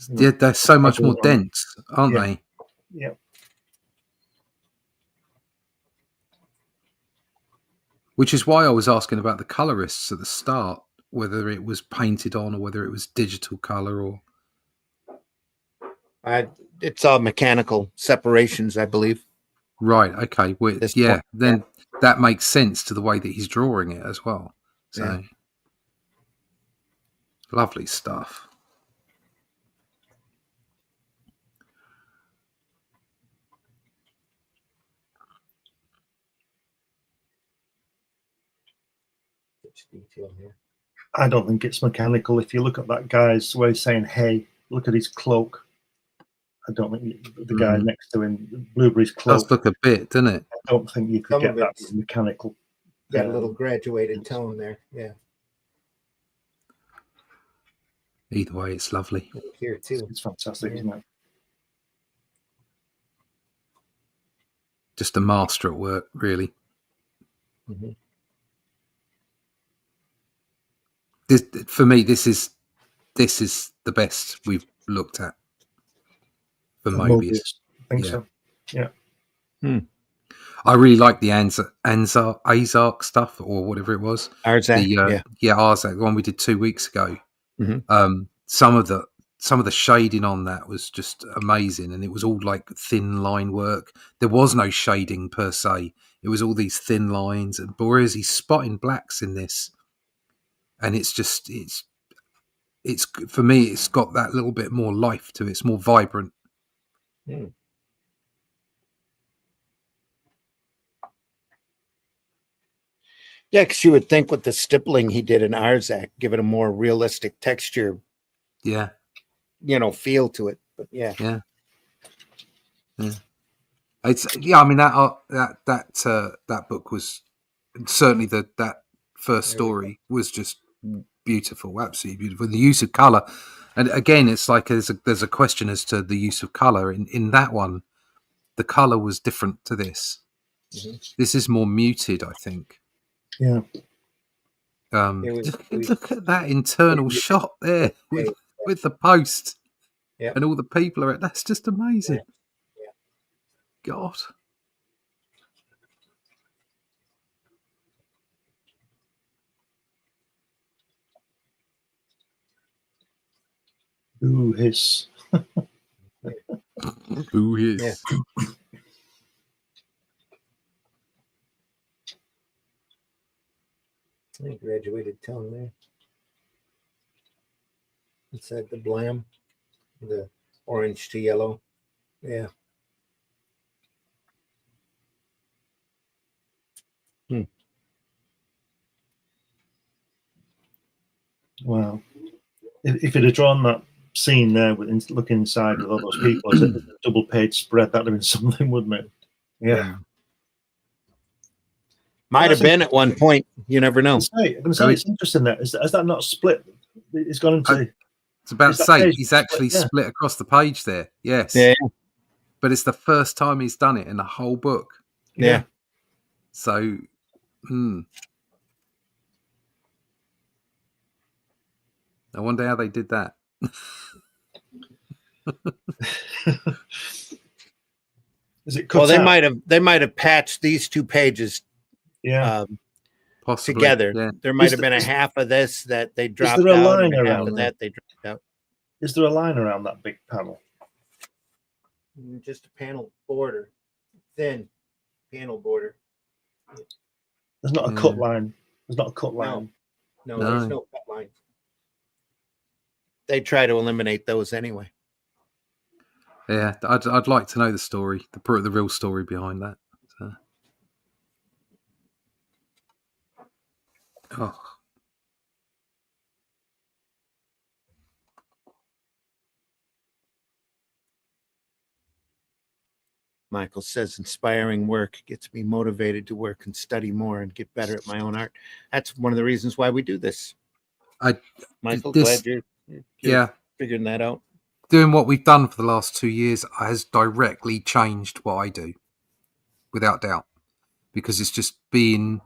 Yeah, they're so much more dense, aren't they? Yeah. Which is why I was asking about the colorists at the start, whether it was painted on or whether it was digital color or. It's all mechanical separations, I believe. Right. Okay. Well, then that makes sense to the way that he's drawing it as well. So lovely stuff. detail here. I don't think it's mechanical. If you look at that guy's way he's saying, hey, look at his cloak. I don't think the guy next to him, Blueberry's cloak. Does look a bit, doesn't it? I don't think you could Some get of that it's mechanical. got a little graduated tone there. Yeah. Either way, it's lovely. Here too. It's fantastic, isn't it? Just a master at work, really. Mm-hmm. This, for me, this is the best we've looked at for Moebius. I think so. Yeah. I really like the Azark stuff, or whatever it was. Arzak, Arzak, the one we did 2 weeks ago. Mm-hmm. Some of the shading on that was just amazing, and it was all like thin line work. There was no shading per se. It was all these thin lines, and whereas he's spotting blacks in this, and it's for me, it's got that little bit more life to it. It's more vibrant. Mm. Yeah, because you would think with the stippling he did in Arzak, give it a more realistic texture, Yeah. Feel to it. But yeah. It's I mean that book was certainly that first story was just beautiful, absolutely beautiful. The use of color, and again, it's like there's a question as to the use of color in that one. The color was different to this. Mm-hmm. This is more muted, I think. Yeah. Look at that internal shot there with the post and all the people are. That's just amazing. Yeah. God. Ooh, hiss. Ooh, yes. Yeah. Graduated tone there. Inside the blam, the orange to yellow. Yeah. Wow. If it had drawn that scene there with look inside with all those people as a double page spread, that'd have been something, wouldn't it? Yeah. Might have been at one point. You never know. I'm going to say it's interesting that has that not split? It's gone into. It's about to say he's actually split across the page there. Yes. Yeah. But it's the first time he's done it in the whole book. Yeah. So, I wonder how they did that. Is it cut well, out? they might have patched these two pages Possibly, together. Yeah. There might have been a half of this that they dropped there a out, line and a half around of that they dropped out. Is there a line around that big panel? Just a panel border, thin panel border. There's not a cut line. There's not a cut line. No, there's no cut line. They try to eliminate those anyway. Yeah, I'd like to know the story, the real story behind that. So. Oh. Michael says, inspiring work gets me motivated to work and study more and get better at my own art. That's one of the reasons why we do this. Michael, glad you're figuring that out. Doing what we've done for the last 2 years has directly changed what I do, without doubt, because it's just being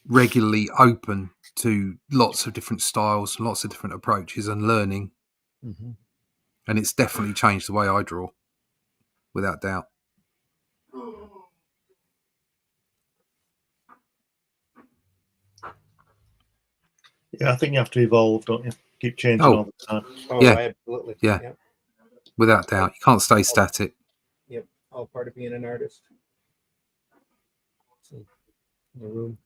regularly open to lots of different styles, lots of different approaches and learning. Mm-hmm. And it's definitely changed the way I draw, without doubt. Yeah, I think you have to evolve, don't you? Keep changing all the time. Oh, yeah, absolutely. Yeah. Without doubt. You can't stay static. Yep. All part of being an artist. In the room.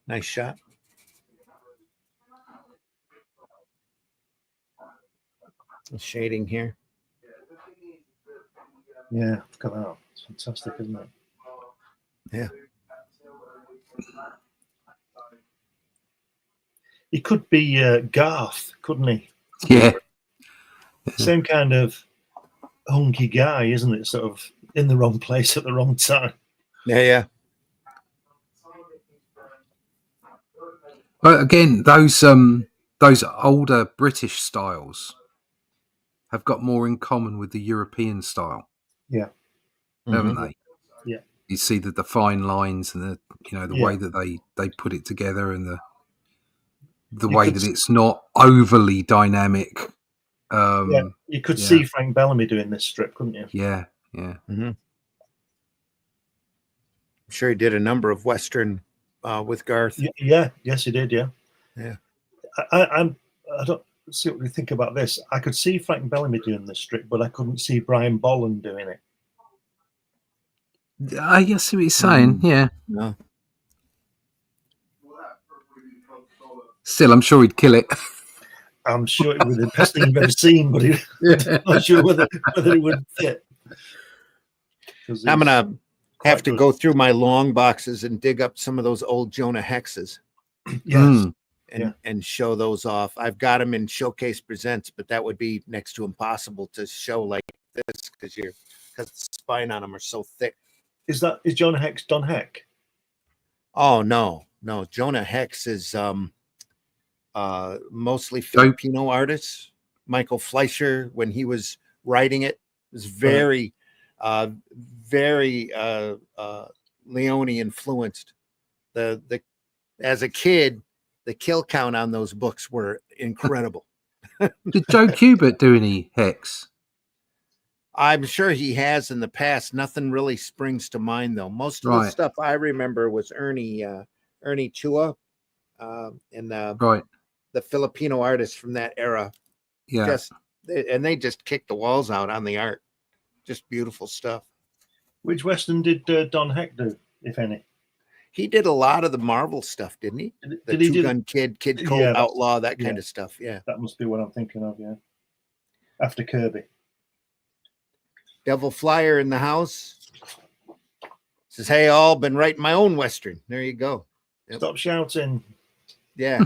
Nice shot. The shading here. Yeah, look at that. It's fantastic, isn't it? Yeah. He could be Garth, couldn't he? Yeah. Same kind of hunky guy, isn't it? Sort of in the wrong place at the wrong time. Yeah. But again, those older British styles have got more in common with the European style, Yeah. haven't they? Yeah. You see the fine lines and the Yeah. way that they put it together, and the way that it's not overly dynamic. Yeah, you could see Frank Bellamy doing this strip, couldn't you? Yeah. Mm-hmm. I'm sure he did a number of Western with Garth. Yeah, yes, he did. Yeah. I don't see what you think about this. I could see Frank Bellamy doing this strip, but I couldn't see Brian Bolland doing it. I see what you're saying. Yeah. No. Still, I'm sure he'd kill it. I'm sure it would be the best thing you've ever seen, but I'm not sure whether it would fit. I'm gonna have to go through my long boxes and dig up some of those old Jonah Hexes. Yes. And show those off. I've got them in Showcase Presents, but that would be next to impossible to show like this because the spine on them are so thick. Is Jonah Hex Don Heck? Oh no. Jonah Hex is mostly Filipino artists. Michael Fleischer, when he was writing it, was very Leone influenced. The as a kid, the kill count on those books were incredible. Did Joe Kubert do any Hex? I'm sure he has in the past. Nothing really springs to mind though. Most of the stuff I remember was Ernie Chua, and the Filipino artists from that era. Yeah, they just kicked the walls out on the art. Just beautiful stuff. Which Western did Don Heck do, if any? He did a lot of the Marvel stuff, didn't he? The Two Gun Kid, Kid Cold, Outlaw, that kind of stuff. Yeah. That must be what I'm thinking of, yeah. After Kirby. Devil Flyer in the house. Says, hey, all, been writing my own Western. There you go. Yep. Stop shouting. Yeah.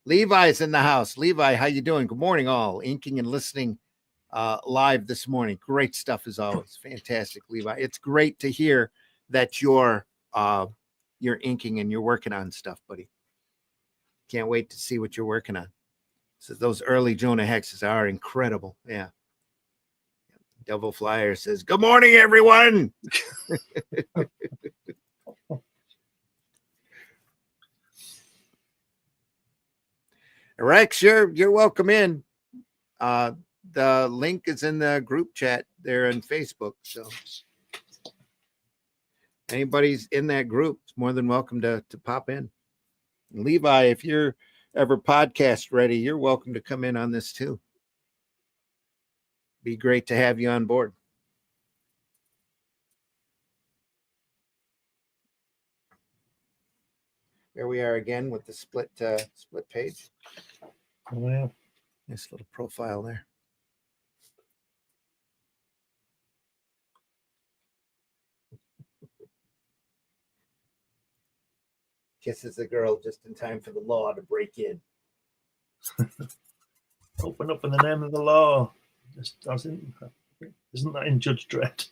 Levi's in the house. Levi, how you doing? Good morning, all. Inking and listening live this morning. Great stuff as always. Fantastic, Levi. It's great to hear that you're inking and you're working on stuff, buddy. Can't wait to see what you're working on. So those early Jonah Hexes are incredible. Yeah. Devil Flyer says, good morning, everyone. Rex, you're welcome in. The link is in the group chat there on Facebook. So anybody's in that group is more than welcome to pop in. And Levi, if you're ever podcast ready, you're welcome to come in on this too. Be great to have you on board. There we are again with the split page. Oh, yeah. Nice little profile there. Kisses the girl just in time for the law to break in. Open up in the name of the law. Isn't that in Judge Dredd?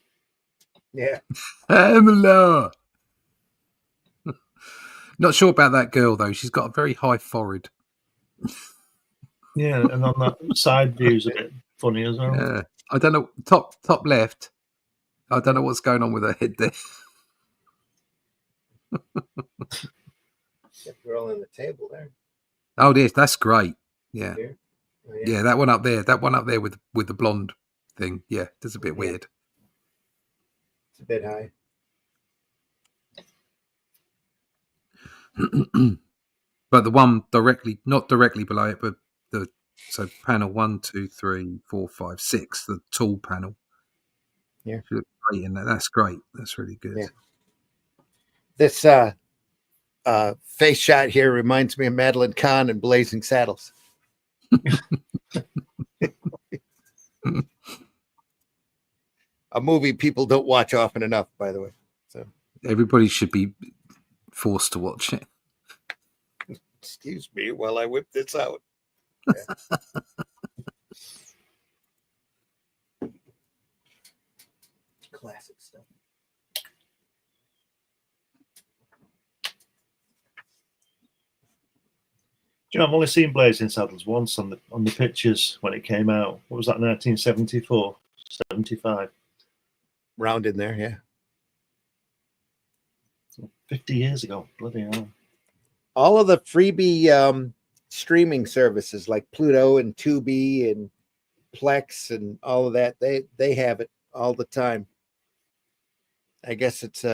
Yeah. I'm the law. Not sure about that girl though. She's got a very high forehead. Yeah, and on that side view's a bit funny as well. Yeah. I don't know. Top left. I don't know what's going on with her head there. That girl on the table there. Oh, yes, that's great. Yeah. Oh, yeah. Yeah, that one up there. That one up there with the blonde thing. Yeah, that's a bit weird. It's a bit high. But the one not directly below it, but so panel 1, 2, 3, 4, 5, 6, the tall panel. Yeah. She looks great in that. That's great. That's really good. Yeah. This face shot here reminds me of Madeline Kahn and Blazing Saddles. A movie people don't watch often enough, by the way. So everybody should be forced to watch it. Excuse me while I whip this out. Classic stuff. Do you know, I've only seen Blazing Saddles once on the pictures when it came out. What was that, 1974, 75? Round in there, yeah. 50 years ago. Bloody hell. All of the freebie streaming services like Pluto and Tubi and Plex and all of that, they have it all the time. I guess it's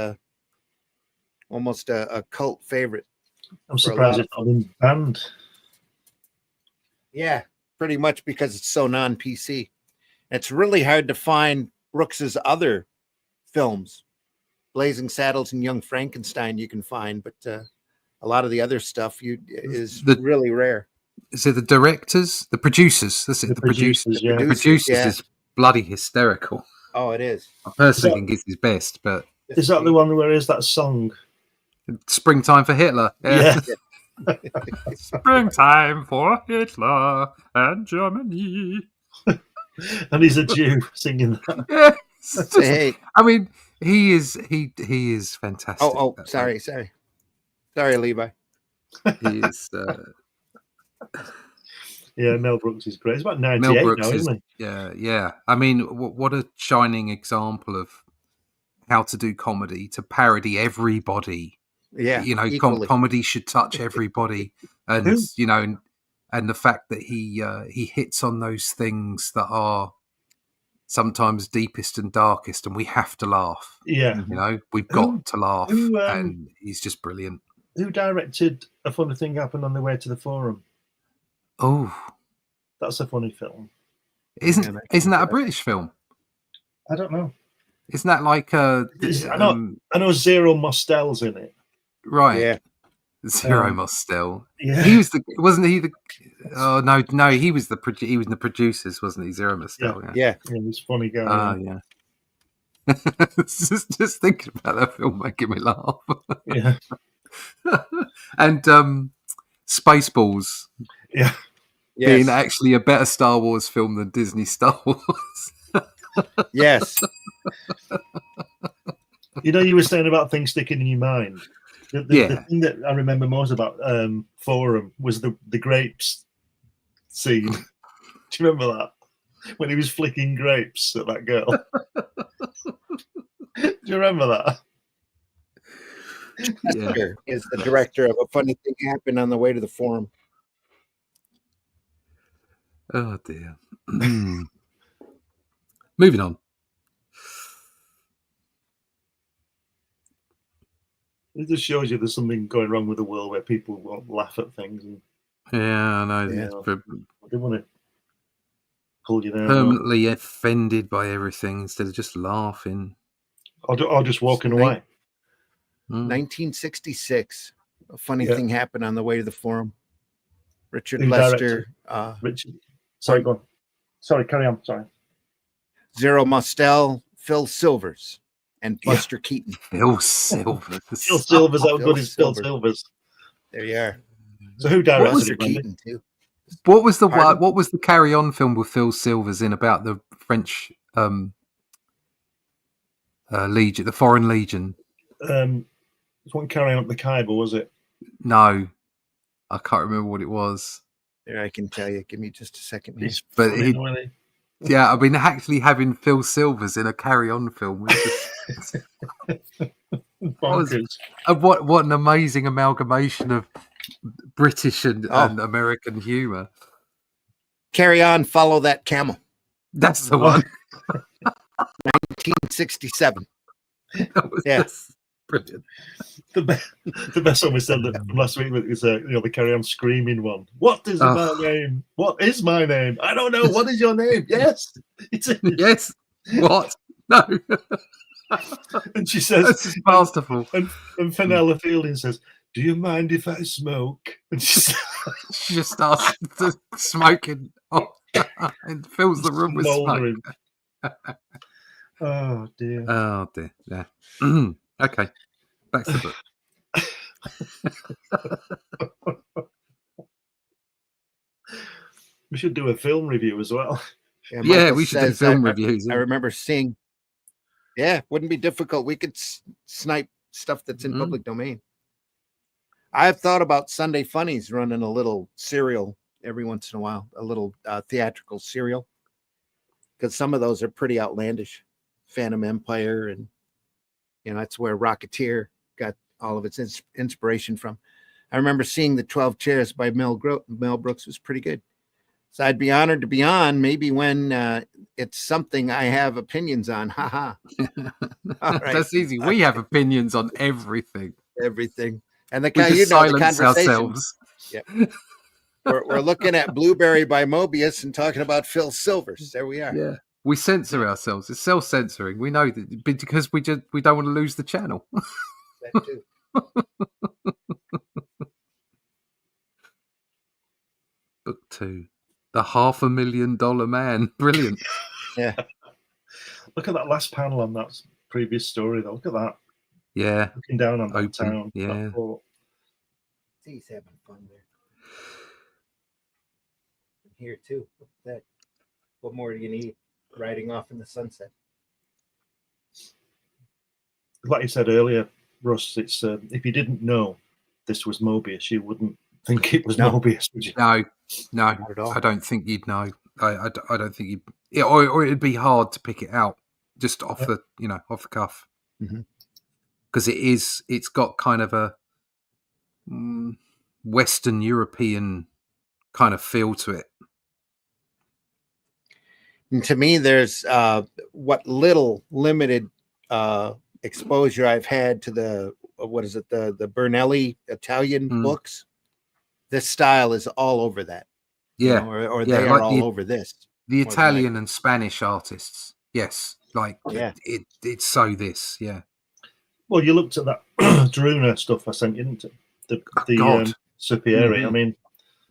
almost a cult favorite. I'm surprised it's not been banned. Yeah, pretty much because it's so non-PC. It's really hard to find Brooks's other films. Blazing Saddles and Young Frankenstein you can find, but a lot of the other stuff is really rare. Is it the directors? The producers? That's it, the producers. Yeah. The producers is bloody hysterical. Oh, it is. I personally think it's his best, but... Is that the one where is that song? Springtime for Hitler. Yeah. Springtime for Hitler and Germany. And he's a Jew singing that. Yeah. Just, Hey. I mean, he is fantastic. Oh, sorry, Levi. He is. Yeah, Mel Brooks is great. He's about 98 Mel Brooks now, is. isn't Yeah. I mean, what a shining example of how to do comedy, to parody everybody. Yeah, you know, equally. comedy should touch everybody, and you know, and the fact that he hits on those things that are sometimes deepest and darkest, and we have to laugh. Yeah, you know, we've got to laugh, who, and he's just brilliant. Who directed A Funny Thing Happened on the Way to the Forum? Oh, that's a funny film. Isn't that a British film? I don't know. Isn't that like I know Zero Mostel's in it. Right. Yeah. Zero Mostel. Yeah. He was wasn't he the? Oh no, he was he was in the producers, wasn't he? Zero Mostel. Yeah. He was funny guy. Oh yeah. just thinking about that film making me laugh. Yeah. And Spaceballs. Yeah. Being actually a better Star Wars film than Disney Star Wars. Yes. You know, you were saying about things sticking in your mind. The thing that I remember most about Forum was the grapes scene. Do you remember that? When he was flicking grapes at that girl. Do you remember that? Yeah. Is the director of A Funny Thing Happened on the Way to the Forum. Oh dear. Moving on. It just shows you there's something going wrong with the world where people won't laugh at things. And, yeah, I know. They want to pull you down. Permanently offended by everything instead of just laughing. Or just walking away. 1966. A Funny Thing Happened on the Way to the Forum. Richard Who Lester. Richard. Sorry, go on. Sorry, carry on. Sorry. Zero Mostel, Phil Silvers, and Buster Keaton. Phil Silvers. Phil Silvers. How good is Phil Silvers? There you are. So who directed Buster it? Keaton too. What was the Carry On film with Phil Silvers in about the French Legion, the Foreign Legion? It wasn't Carry On the Khyber, was it? No, I can't remember what it was. There, I can tell you. Give me just a second. But yeah, I mean, actually having Phil Silvers in a Carry On film was what an amazing amalgamation of British and American humour. Carry On, Follow That Camel. That's the one. 1967. Yes. Brilliant. The best one we said from last week was the Carry On Screaming one. What is my name? What is my name? I don't know. What is your name? Yes. Yes. What? No. And she says, "This is masterful." And Fenella Fielding says, "Do you mind if I smoke?" And she just starts smoking and fills the room with smoke. Oh dear. Oh dear. Yeah. Okay. Back to the book. should do a film review as well. Yeah, Yeah, Michael we should do says, film reviews. I remember seeing. Yeah, wouldn't be difficult. We could snipe stuff that's in public domain. I've thought about Sunday Funnies running a little serial every once in a while, a little theatrical serial, because some of those are pretty outlandish. Phantom Empire, and that's where Rocketeer got all of its inspiration from. I remember seeing the 12 Chairs by Mel Brooks was pretty good. So I'd be honored to be on, maybe when it's something I have opinions on. Haha. All right. That's easy. We have opinions on everything. Everything. And the We just the silence conversation. ourselves. Yeah. We're looking at Blueberry by Moebius and talking about Phil Silvers. There we are. Yeah. We censor ourselves. It's self-censoring. We know that because we don't want to lose the channel. That too. Book 2. The $500,000 Man. Brilliant. Yeah. Look at that last panel on that previous story, though. Look at that. Yeah. Looking down on that Open, town. yeah. That port. He's having fun there. And here too. That. What more do you need? Riding off in the sunset. Like you said earlier, Russ, it's if you didn't know this was Moebius, you wouldn't think it was Moebius, would you? No, Not at all. I don't think you'd know. I don't think you'd. Yeah, or it'd be hard to pick it out just off the off the cuff, because it's got kind of a Western European kind of feel to it. And to me, there's what little limited exposure I've had to the the Bernelli Italian books. This style is all over that. Yeah, or they are all over this. The Italian and Spanish artists, yes, it's so this, yeah. Well, you looked at that Druna stuff I sent you, didn't you? The Serpieri. I mean,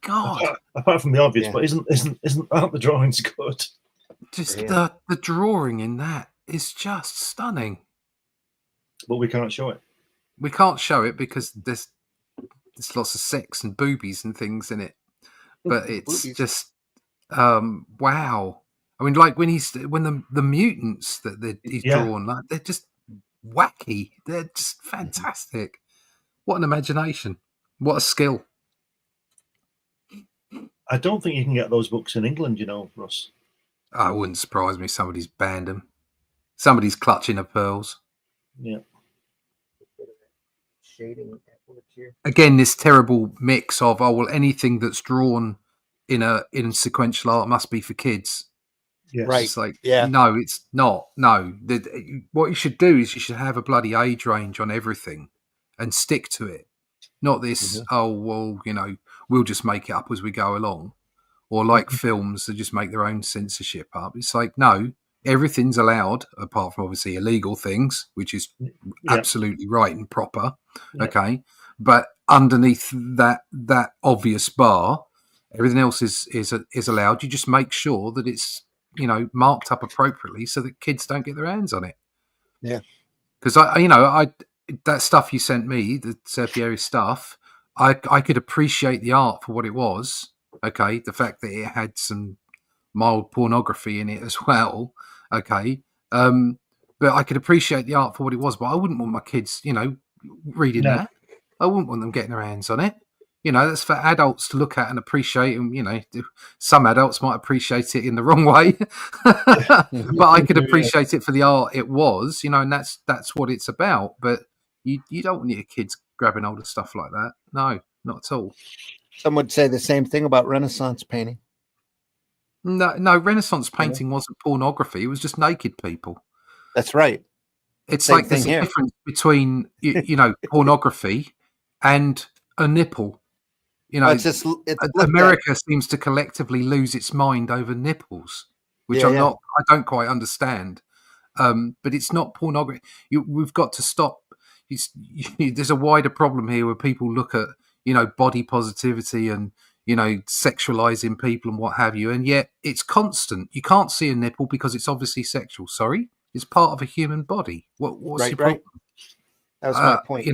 God. Apart from the obvious, but aren't the drawings good? Just the drawing in that is just stunning. But we can't show it. We can't show it because there's lots of sex and boobies and things in it. But it's just wow. I mean, like when the mutants that he's drawn, like they're just wacky. They're just fantastic. What an imagination! What a skill! I don't think you can get those books in England, Russ. Oh, it wouldn't surprise me. Somebody's banned them. Somebody's clutching her pearls. Yeah. Shading here. Again, this terrible mix of anything that's drawn in sequential art must be for kids. Yes. Right. It's like, yeah. No, it's not. No, what you should do is you should have a bloody age range on everything and stick to it. Not this, we'll just make it up as we go along. Or like films that just make their own censorship up. It's like, no, everything's allowed, apart from obviously illegal things, which is absolutely right and proper. Yeah. Okay. But underneath that obvious bar, everything else is allowed. You just make sure that it's, marked up appropriately so that kids don't get their hands on it. Yeah. Because I that stuff you sent me, the Serpieri stuff, I could appreciate the art for what it was. Okay, the fact that it had some mild pornography in it as well. Okay, but I could appreciate the art for what it was. But I wouldn't want my kids, reading that. I wouldn't want them getting their hands on it. That's for adults to look at and appreciate. And some adults might appreciate it in the wrong way, but I could appreciate it for the art it was. And that's what it's about. But you don't want your kids grabbing hold of stuff like that. No, not at all. Some would say the same thing about Renaissance painting. No, Renaissance painting wasn't pornography. It was just naked people. That's right. It's like there's a difference between, pornography and a nipple. America seems to collectively lose its mind over nipples, which I don't quite understand. But it's not pornography. We've got to stop. There's a wider problem here where people look at, body positivity and, sexualizing people and what have you. And yet it's constant. You can't see a nipple because it's obviously sexual. Sorry. It's part of a human body. What's your problem? That was my point.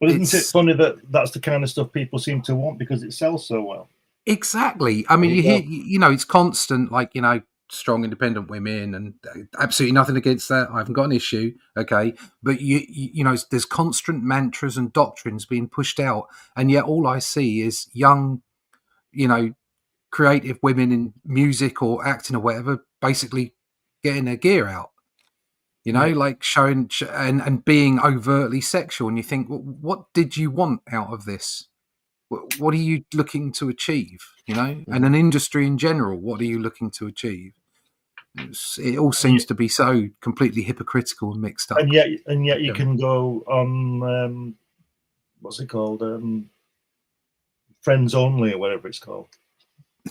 But isn't it funny that that's the kind of stuff people seem to want because it sells so well? Exactly. I mean, There you you hear, go. you know, it's constant, like, you know, strong independent women, and absolutely nothing against that. I haven't got an issue. Okay. But you know, there's constant mantras and doctrines being pushed out. And yet all I see is young, you know, creative women in music or acting or whatever, basically getting their gear out, you know, like showing and being overtly sexual. And you think, well, what did you want out of this? What are you looking to achieve? You know, and an industry in general, what are you looking to achieve? It all seems to be so completely hypocritical and mixed up. And yet you can go on what's it called? Friends Only or whatever it's called.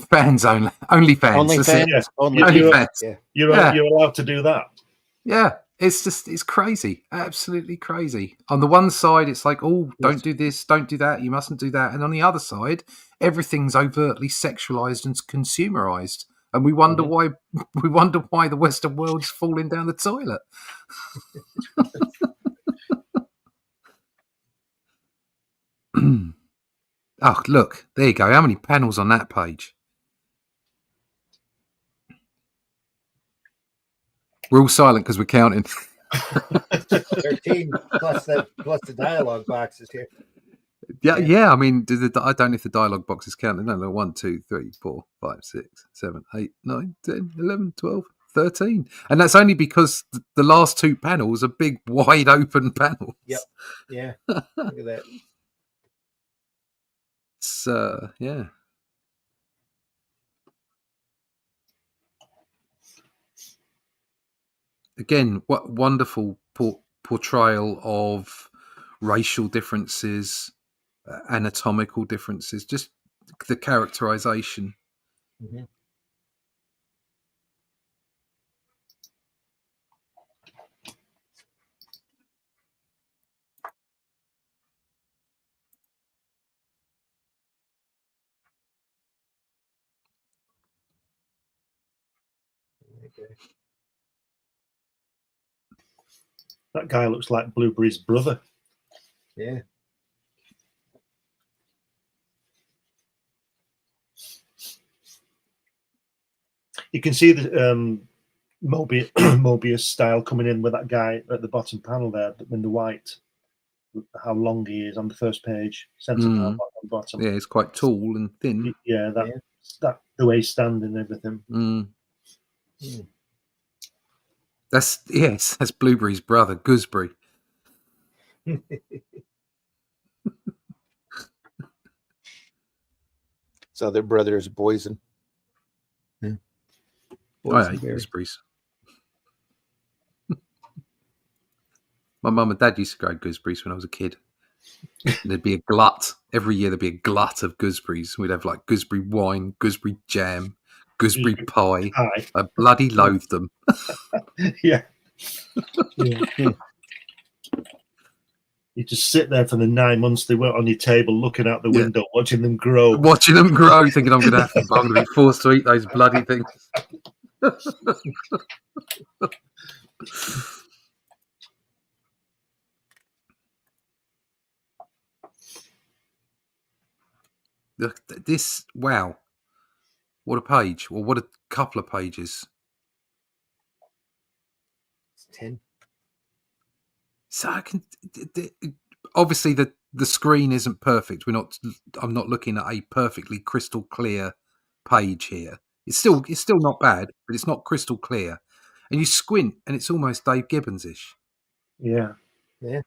Fans only fans. Only That's fans. it. Only Only you're, fans. Yeah. you're allowed to do that. Yeah, it's crazy, absolutely crazy. On the one side, it's like, oh, don't do this, don't do that, you mustn't do that, and on the other side, everything's overtly sexualized and consumerized, and we wonder why the Western world's falling down the toilet. Oh, look, there you go. How many panels on that page? We're all silent because we're counting. 13 plus the dialogue boxes here. Yeah. I mean, I don't know if the dialogue box is counted. No, 1, 2, 3, 4, 5, 6, 7, 8, 9, 10, 11, 12, 13. And that's only because the last two panels are big, wide open panels. Yep. Yeah. Look at that. It's, yeah. Again, what wonderful portrayal of racial differences, anatomical differences, just the characterization. Mm-hmm. Okay. That guy looks like Blueberry's brother. Yeah. You can see the Moebius style coming in with that guy at the bottom panel there in the white. How long he is on the first page, centre panel on the bottom. Yeah, it's quite tall and thin. Yeah, that the way he's standing and everything. That's Blueberry's brother, Gooseberry. So their brother is Boysen. Yeah. I hate gooseberries. My mum and dad used to grow gooseberries when I was a kid. There'd be a glut. Every year there'd be a glut of gooseberries. We'd have like gooseberry wine, gooseberry jam, gooseberry pie. I bloody loathed them. Yeah. You just sit there for the 9 months they weren't on your table, looking out the window, watching them grow. Thinking I'm going to be forced to eat those bloody things. Look, wow. What a page. Well, what a couple of pages. It's 10. So I can... Obviously, the screen isn't perfect. I'm not looking at a perfectly crystal clear page here. It's still not bad, but it's not crystal clear. And you squint, and it's almost Dave Gibbons-ish. Yeah. Yeah.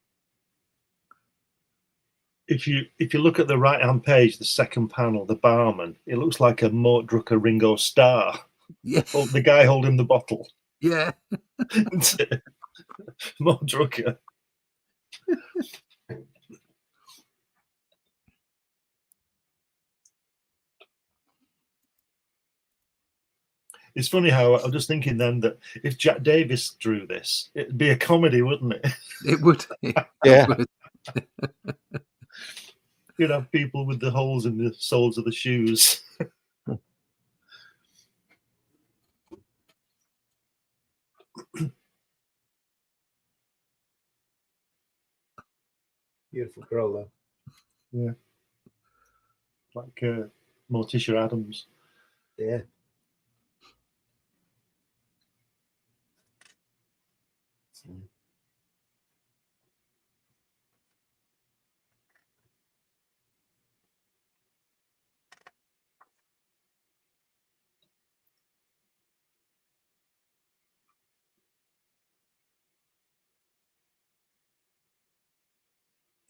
If you look at the right hand page, the second panel, the barman, it looks like a Mort Drucker Ringo Starr. Yeah. The guy holding the bottle. Yeah. Mort Drucker. It's funny how I'm just thinking then that if Jack Davis drew this, it'd be a comedy, wouldn't it? It would. Yeah. It would. You'd have people with the holes in the soles of the shoes. Beautiful girl, though. Yeah. Like Morticia Adams. Yeah.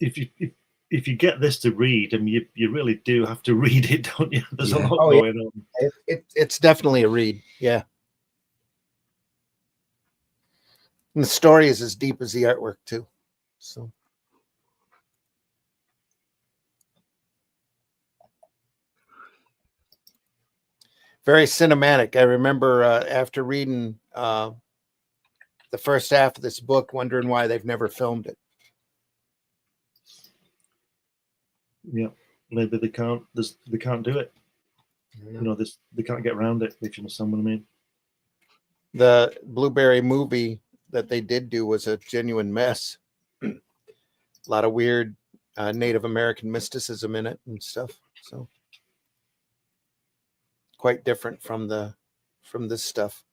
If you get this to read, I mean, you really do have to read it, don't you? There's a Yeah. lot Oh, yeah. going on. It's definitely a read. Yeah. And the story is as deep as the artwork too. So very cinematic. I remember after reading the first half of this book, wondering why they've never filmed it. Yeah, maybe they can't. They can't do it. You know, they can't get around it. If you understand what I mean. The Blueberry movie that they did do was a genuine mess. A lot of weird Native American mysticism in it and stuff. So quite different from this stuff.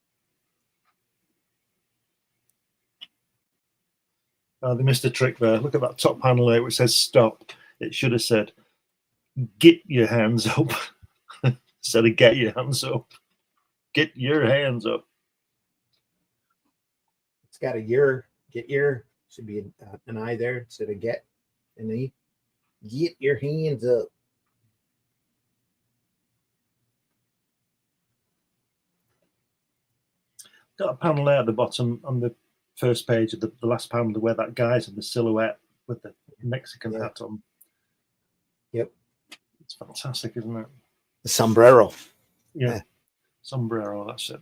They missed a trick there. Look at that top panel there, which says "stop." It should have said "get your hands up" instead of "get your hands up." Get your hands up. It's got a year. Get your should be an I there instead of get an E. Get your hands up. Got a panel there at the bottom on the first page of the last panel where that guy's in the silhouette with the Mexican hat on. Yep. It's fantastic, isn't it? The sombrero. Yeah. Sombrero, that's it.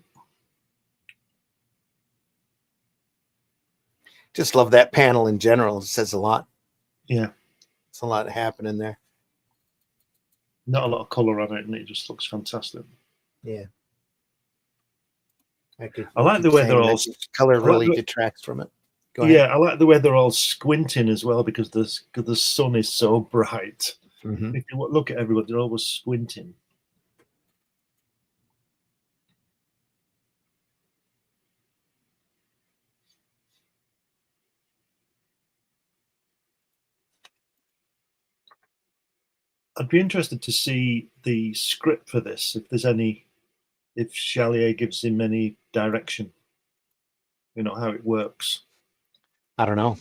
Just love that panel in general. It says a lot. Yeah. It's a lot happening there. Not a lot of color on it, and it just looks fantastic. Yeah. I like the way they're all color really detracts from it. Go yeah, ahead. I like the way they're all squinting as well because the sun is so bright. Mm-hmm. If you look at everybody, they're always squinting. I'd be interested to see the script for this, if there's any, if Chalier gives him any direction, you know, how it works. I don't know.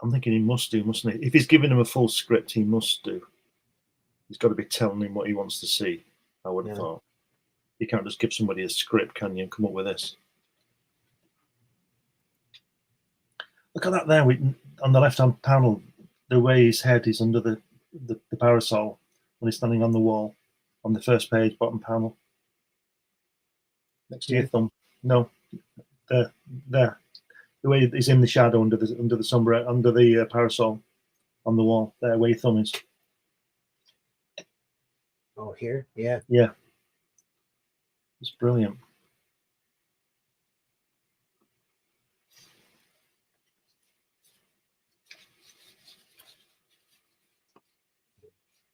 I'm thinking he must do, mustn't he? If he's giving him a full script, he must do. He's got to be telling him what he wants to see, I would have thought. You can't just give somebody a script, can you, and come up with this. Look at that there, on the left-hand panel, the way his head is under the parasol when he's standing on the wall on the first page, bottom panel. Next to your thumb. No, there. The way he's in the shadow under the sombrero, under the parasol on the wall, there where your thumb is. Oh, here? Yeah. Yeah. It's brilliant.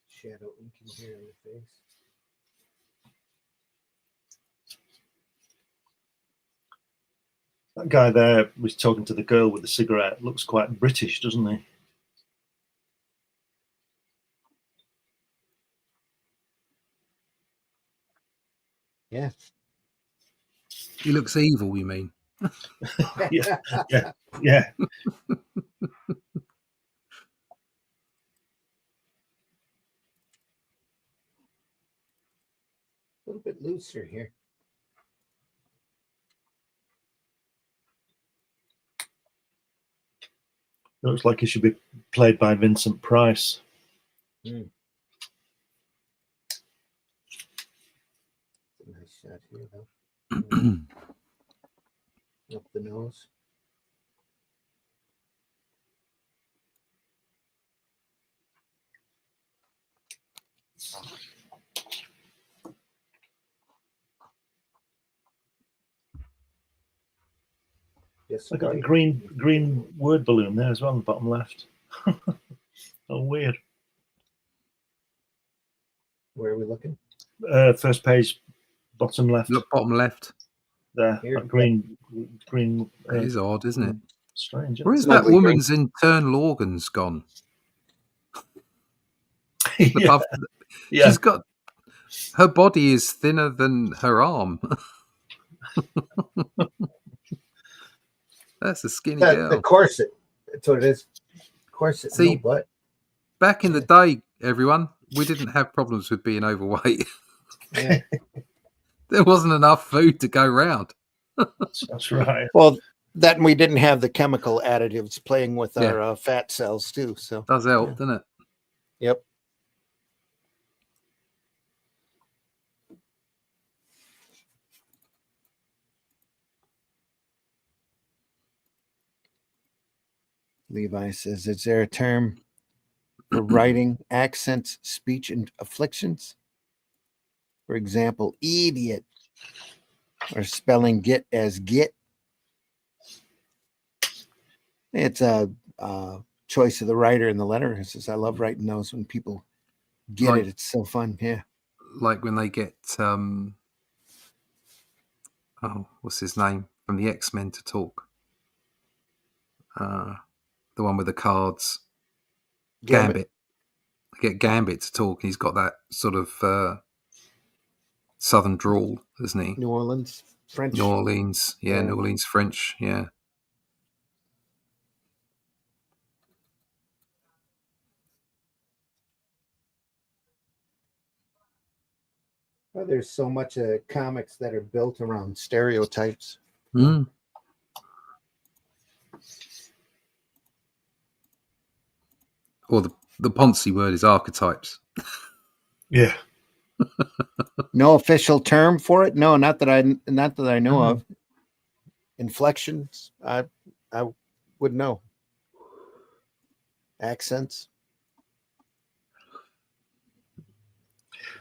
Shadow inking here in the face. That guy there was talking to the girl with the cigarette. Looks quite British, doesn't he? Yeah. He looks evil, you mean? Yeah. A little bit looser here. Looks like he should be played by Vincent Price. Mm. Nice shot here, though. Up the nose. Yes, I got a green word balloon there as well on the bottom left. Oh, weird. Where are we looking? First page, bottom left. Look, bottom left. There, Here. that green. It is odd, isn't it? Strange. Where is isn't that Lovely woman's internal organs gone? it? yeah, Above- yeah. She's got her body is thinner than her arm. That's a skinny The girl. corset. That's what it is. Corset. See, no butt. Back in the day, everyone, we didn't have problems with being overweight. Yeah. There wasn't enough food to go round. That's right. Well, that and we didn't have the chemical additives playing with Yeah. our fat cells too. So Does help, doesn't it? yep. Levi says, is there a term for writing accents, speech, and afflictions? For example, idiot, or spelling get as get. It's a choice of the writer in the letter. It says, I love writing those when people get Like- it. It's so fun. Yeah. Like when they get what's his name from the X-Men to talk? The one with the cards, Gambit. They get Gambit to talk. He's got that sort of southern drawl, isn't he? New Orleans, French. New Orleans, Yeah. New Orleans French, yeah. Well, there's so much comics that are built around stereotypes. Mm. Or the Ponzi word is archetypes. Yeah. No official term for it. No, not that I know of. Inflections, I would know. Accents.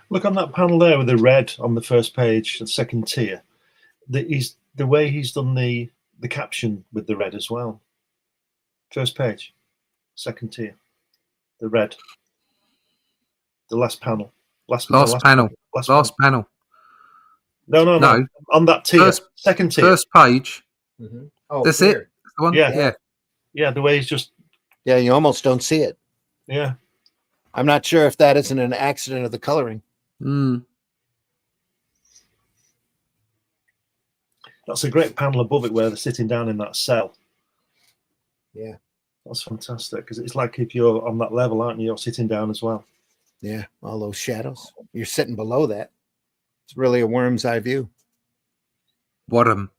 Look on that panel there with the red on the first page, the second tier. The way he's done the caption with the red as well. First page, second tier, the red. The last panel. Last panel. Last panel. No. On that tier, second tier. First page. Mm-hmm. Oh, That's here. it. That's the one. Yeah. Yeah, the way he's just. Yeah, you almost don't see it. Yeah. I'm not sure if that isn't an accident of the coloring. Mm. That's a great panel above it where they're sitting down in that cell. Yeah. That's fantastic because it's like if you're on that level, aren't you? You're sitting down as well. Yeah, all those shadows. You're sitting below that. It's really a worm's eye view. Worm.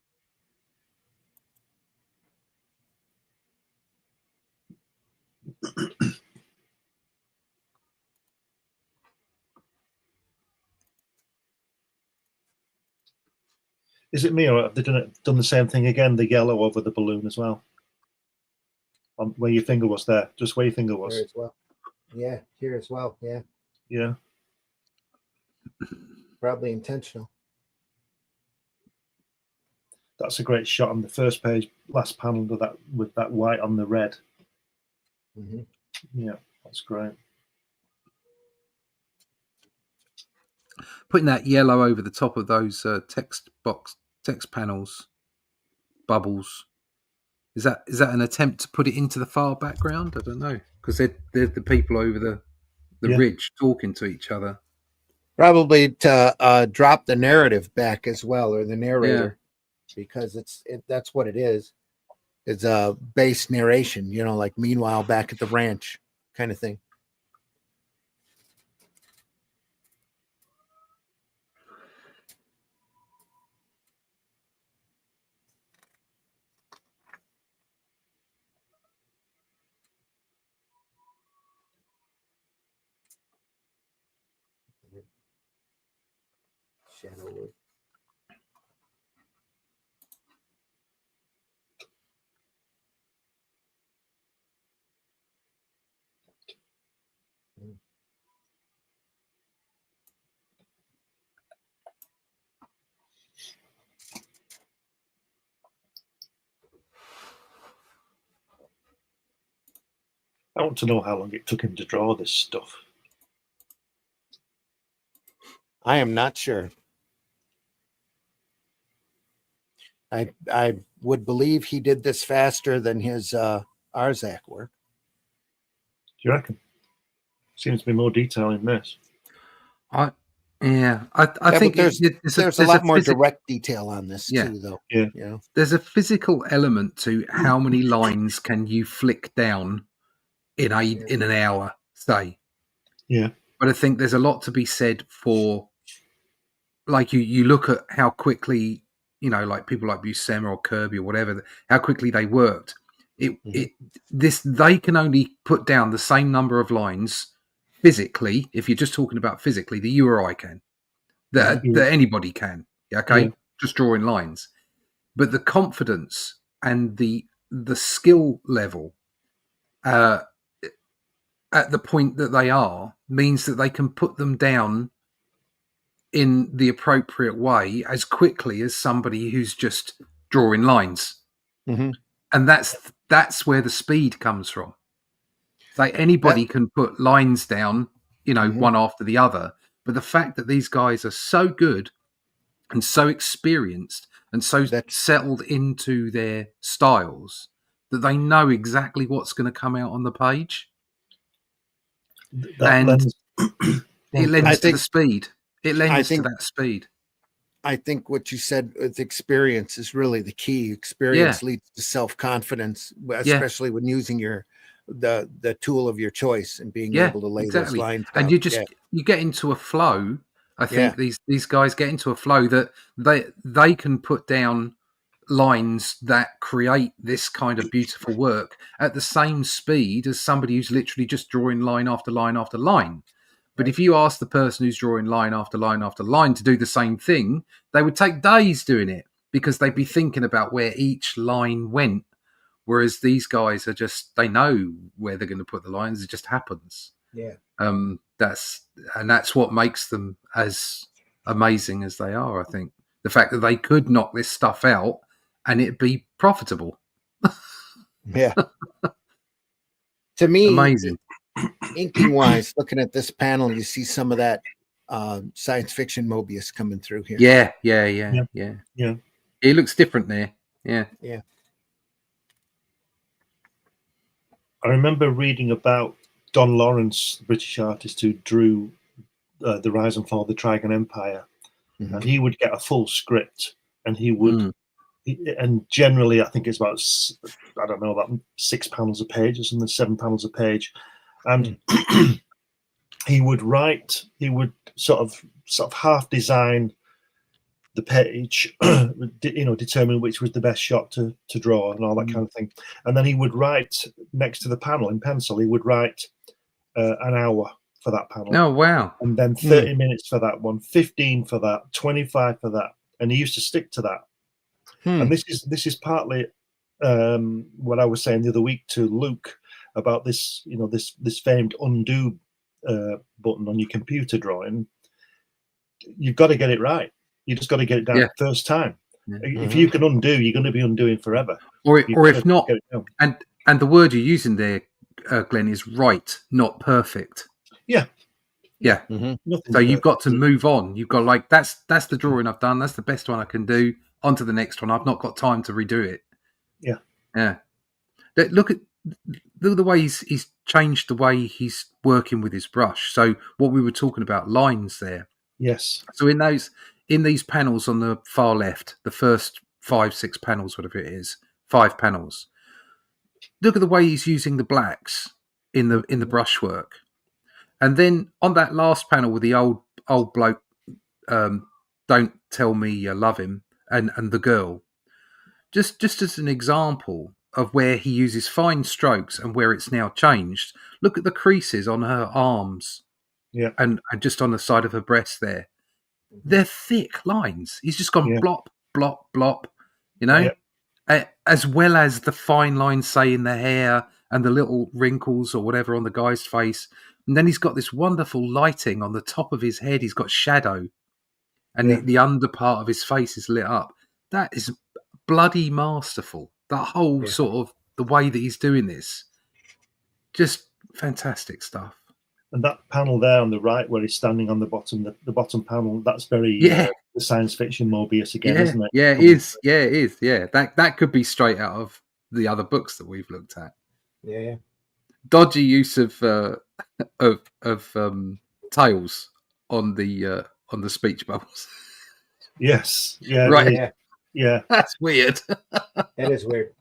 Is it me or have they done the same thing again? The yellow over the balloon as well. On where your finger was there, just where your finger was. Here as well. Yeah, here as well. Yeah, Yeah. probably intentional. That's a great shot on the first page, last panel with that white on the red. Mm-hmm. Yeah, that's great. Putting that yellow over the top of those text panels, bubbles. Is that an attempt to put it into the far background? I don't know, because they're the people over the ridge talking to each other. Probably to drop the narrative back as well, or the narrator, because that's what it is. It's a base narration, like meanwhile back at the ranch kind of thing. Shadow. I want to know how long it took him to draw this stuff. I am not sure. I would believe he did this faster than his Arzak work. Do you reckon? Seems to be more detail in this. I Yeah, think but there's a lot more direct detail on this too, though. Yeah. You know, there's a physical element to how many lines can you flick down in an hour, say. Yeah. But I think there's a lot to be said for, like, you look at how quickly, like people like Buscema or Kirby or whatever, how quickly they worked. They can only put down the same number of lines physically, if you're just talking about physically, that you or I can, that anybody can. Okay, just drawing lines. But the confidence and the skill level at the point that they are means that they can put them down in the appropriate way as quickly as somebody who's just drawing lines. Mm-hmm. And that's where the speed comes from. Like anybody can put lines down, one after the other. But the fact that these guys are so good and so experienced and so settled into their styles that they know exactly what's going to come out on the page. It lends to the speed. It lends to that speed. I think what you said with experience is really the key. Experience leads to self-confidence, especially when using the tool of your choice and being able to lay those lines down. And you get into a flow. I think these guys get into a flow that they can put down lines that create this kind of beautiful work at the same speed as somebody who's literally just drawing line after line after line. But if you ask the person who's drawing line after line after line to do the same thing, they would take days doing it because they'd be thinking about where each line went. Whereas these guys are they know where they're going to put the lines. It just happens. Yeah. That's what makes them as amazing as they are. I think the fact that they could knock this stuff out and it'd be profitable. Yeah. To me, amazing. Inking wise, looking at this panel, you see some of that science fiction Moebius coming through here. Yeah. It looks different there. Yeah. I remember reading about Don Lawrence, the British artist who drew The Rise and Fall of the Trigon Empire. Mm-hmm. And he would get a full script, and he would, and generally I think it's about, about 6 panels a page or something, 7 panels a page. And he would sort of half design the page, determine which was the best shot to draw and all that kind of thing. And then he would write next to the panel in pencil, he would write an hour for that panel. Oh, wow. And then 30 minutes for that one, 15 for that, 25 for that. And he used to stick to that. And this is partly what I was saying the other week to Luke about this, this famed undo button on your computer drawing. You've got to get it right. You just got to get it down the first time. Yeah. If you can undo, you're going to be undoing forever. Or if not, and the word you're using there, Glenn, is right, not perfect. Yeah. Yeah. Mm-hmm. So you've got to move on. You've got that's the drawing I've done. That's the best one I can do. On to the next one. I've not got time to redo it. Yeah. Yeah. Look at the way he's changed the way he's working with his brush. So what we were talking about, lines there. Yes. So in these panels on the far left, the first 5-6 panels, whatever it is, 5 panels. Look at the way he's using the blacks in the brushwork. And then on that last panel with the old bloke, don't tell me you love him, and the girl, just as an example of where he uses fine strokes and where it's now changed. Look at the creases on her arms, and just on the side of her breast there. They're thick lines. He's just gone blop, blop, blop, as well as the fine lines, say, in the hair and the little wrinkles or whatever on the guy's face. And then he's got this wonderful lighting on the top of his head. He's got shadow, and the under part of his face is lit up. That is bloody masterful. That whole sort of the way that he's doing this, just fantastic stuff. And that panel there on the right, where he's standing on the bottom, the bottom panel, that's very the science fiction Moebius again, isn't it? Yeah, it is. Yeah, it is. Yeah, that could be straight out of the other books that we've looked at. Yeah. Dodgy use of tails on the speech bubbles. Yes. Yeah. Right. Yeah. That's weird. That is weird.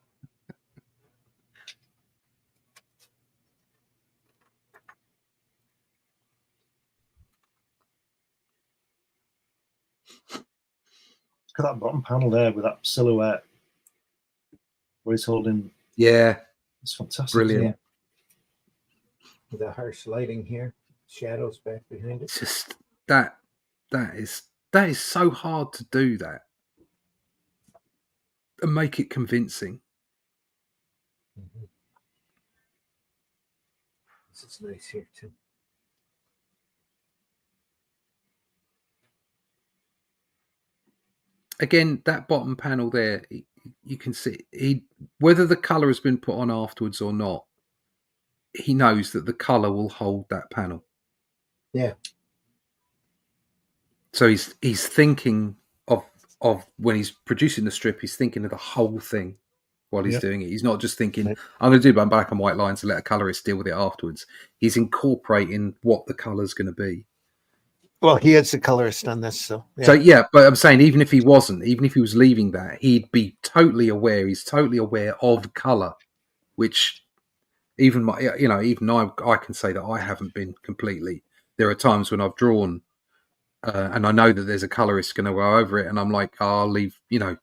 Look at that bottom panel there with that silhouette where he's holding. Yeah. It's fantastic. Brilliant. Yeah. With the harsh lighting here, shadows back behind it. It's just that is so hard to do that and make it convincing. Mm-hmm. This is nice here too. Again, that bottom panel there, you can see whether the color has been put on afterwards or not. He knows that the color will hold that panel. Yeah. So he's thinking of when he's producing the strip, he's thinking of the whole thing while he's doing it. He's not just thinking, I'm going to do my black and white lines and let a colorist deal with it afterwards. He's incorporating what the color's going to be. Well, he is the colorist on this, so yeah. So yeah, but I'm saying even if he was leaving that, he'd be totally aware. He's totally aware of color, which even I can say that I haven't been completely. There are times when I've drawn, and I know that there's a colorist going to go over it, and I'm like, I'll leave. I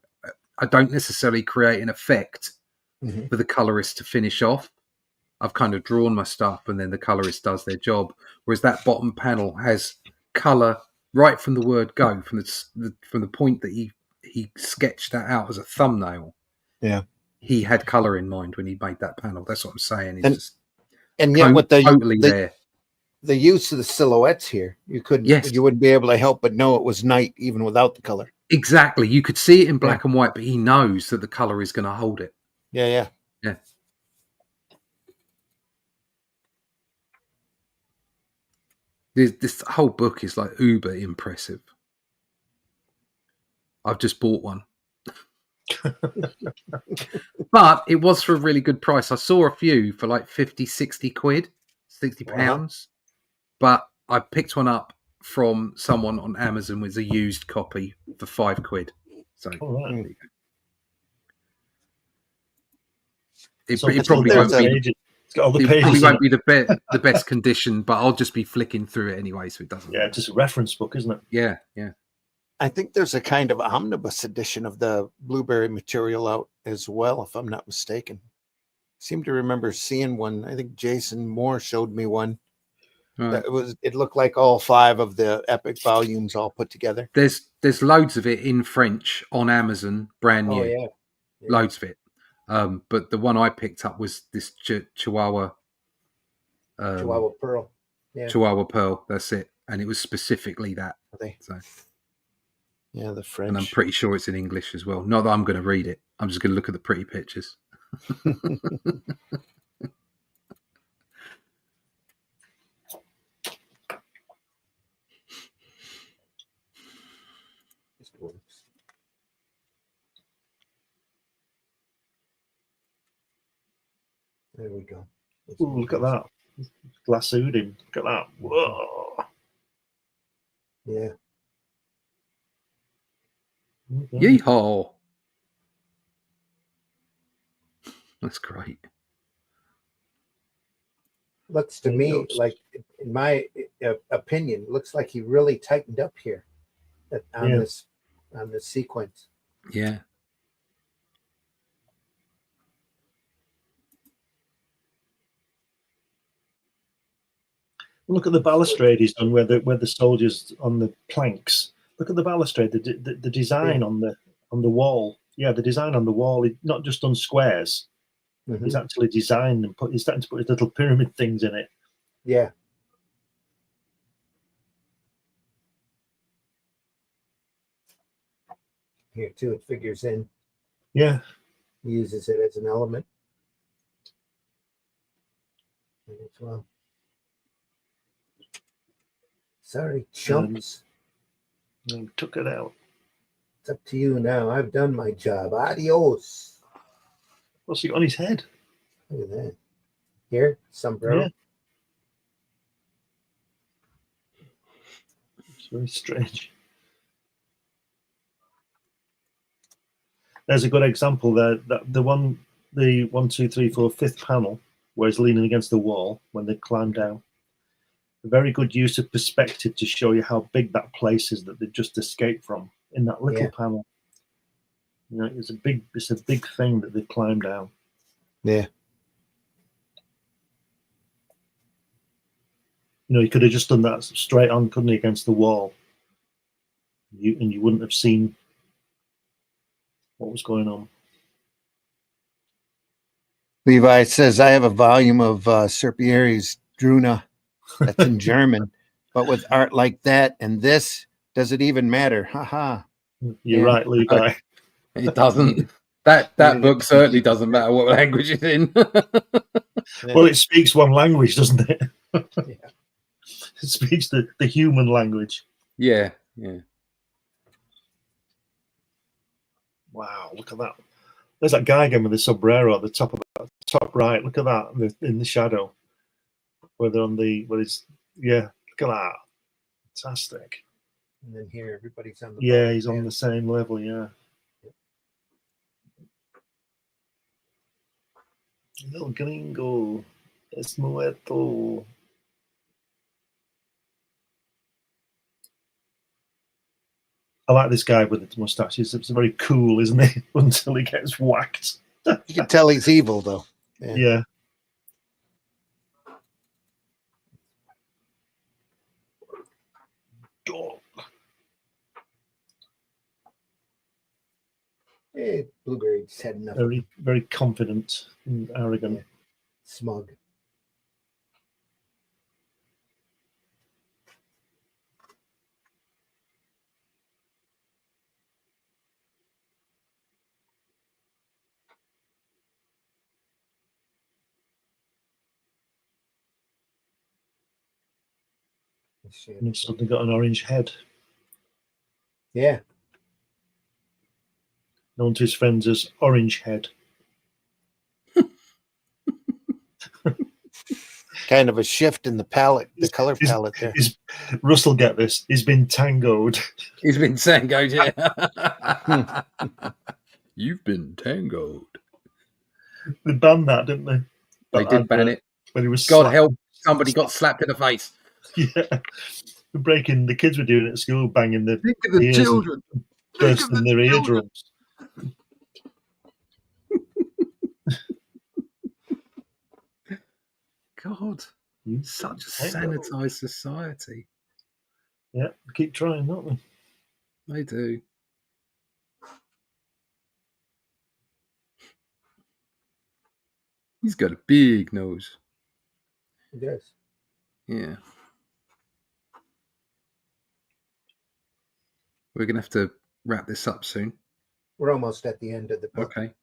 don't necessarily create an effect for the colorist to finish off. I've kind of drawn my stuff, and then the colorist does their job. Whereas that bottom panel has color right from the word go, from the point that he sketched that out as a thumbnail. Yeah, he had color in mind when he made that panel. That's what I'm saying. And yet, with there. The use of the silhouettes here, you wouldn't be able to help but know it was night even without the color. Exactly. You could see it in black and white, but he knows that the color is going to hold it. Yeah. This whole book is like uber impressive. I've just bought one. But it was for a really good price. I saw a few for like 50, 60 quid, 60 pounds. But I picked one up from someone on Amazon with a used copy for 5 quid. So it probably won't be. It probably won't be the best condition, but I'll just be flicking through it anyway, so it doesn't. Yeah, just a reference book, isn't it? Yeah. I think there's a kind of omnibus edition of the Blueberry material out as well, if I'm not mistaken. I seem to remember seeing one. I think Jason Moore showed me one. Right. It looked like all 5 of the epic volumes all put together. There's loads of it in French on Amazon, brand new. Oh, yeah. Loads of it. But the one I picked up was this Chihuahua Pearl. Yeah. Chihuahua Pearl, that's it. And it was specifically that. So. Yeah, the French. And I'm pretty sure it's in English as well. Not that I'm going to read it. I'm just going to look at the pretty pictures. There we go. Ooh, look at that. Lassoed him. Look at that. Whoa. Yeah. Yeehaw. That's great. Looks to me like, in my opinion, looks like he really tightened up here on this sequence. Yeah. Look at the balustrade he's done where the soldiers on the planks. Look at the balustrade, the design on the wall. Yeah, the design on the wall, not just on squares. Mm-hmm. He's actually designed and he's starting to put his little pyramid things in it. Yeah. Here too, it figures in. Yeah. He uses it as an element. As well. Sorry, chumps. And took it out. It's up to you now. I've done my job. Adios. What's he got on his head? Look at that. Here, sombrero. Yeah. It's very strange. There's a good example there. That the 1, 2, 3, 4, 5th panel, where he's leaning against the wall when they climb down. A very good use of perspective to show you how big that place is that they just escaped from in that little panel. You know, it's a big thing that they climbed down. Yeah. You know, he could have just done that straight on, couldn't he, against the wall? You wouldn't have seen what was going on. Levi says, I have a volume of Serpieri's Druna that's in German, but with art like that and this, does it even matter? Haha. You're right, Levi. It doesn't. That book certainly doesn't matter what language it's in. Well, it speaks one language, doesn't it? Yeah. It speaks the human language. Yeah. Wow, look at that. There's that guy again with the sombrero at the top right. Look at that in the shadow. Where they're on the, look at that. Fantastic. And then here, everybody's on the Yeah, he's on the same level, yeah. El gringo es muerto. I like this guy with the mustache. It's very cool, isn't he? Until he gets whacked. You can tell he's evil, though. Yeah. Oh. Hey, Blueberry just had enough. Very, very confident and arrogant. Yeah. Smug. And he's suddenly got an orange head. Yeah. Known to his friends as Orange Head. Kind of a shift in the palette, the color palette there. Russell, get this. He's been tangoed. He's been tangoed, yeah. You've been tangoed. They banned that, didn't they? They did ban it. When he was God help somebody got slapped in the face. Yeah. The kids were doing it at school, banging the Think of the children. Bursting their eardrums. God, such a sanitized society. Yeah, keep trying, don't they? They do. He's got a big nose. He does. Yeah. We're going to have to wrap this up soon. We're almost at the end of the book. Okay.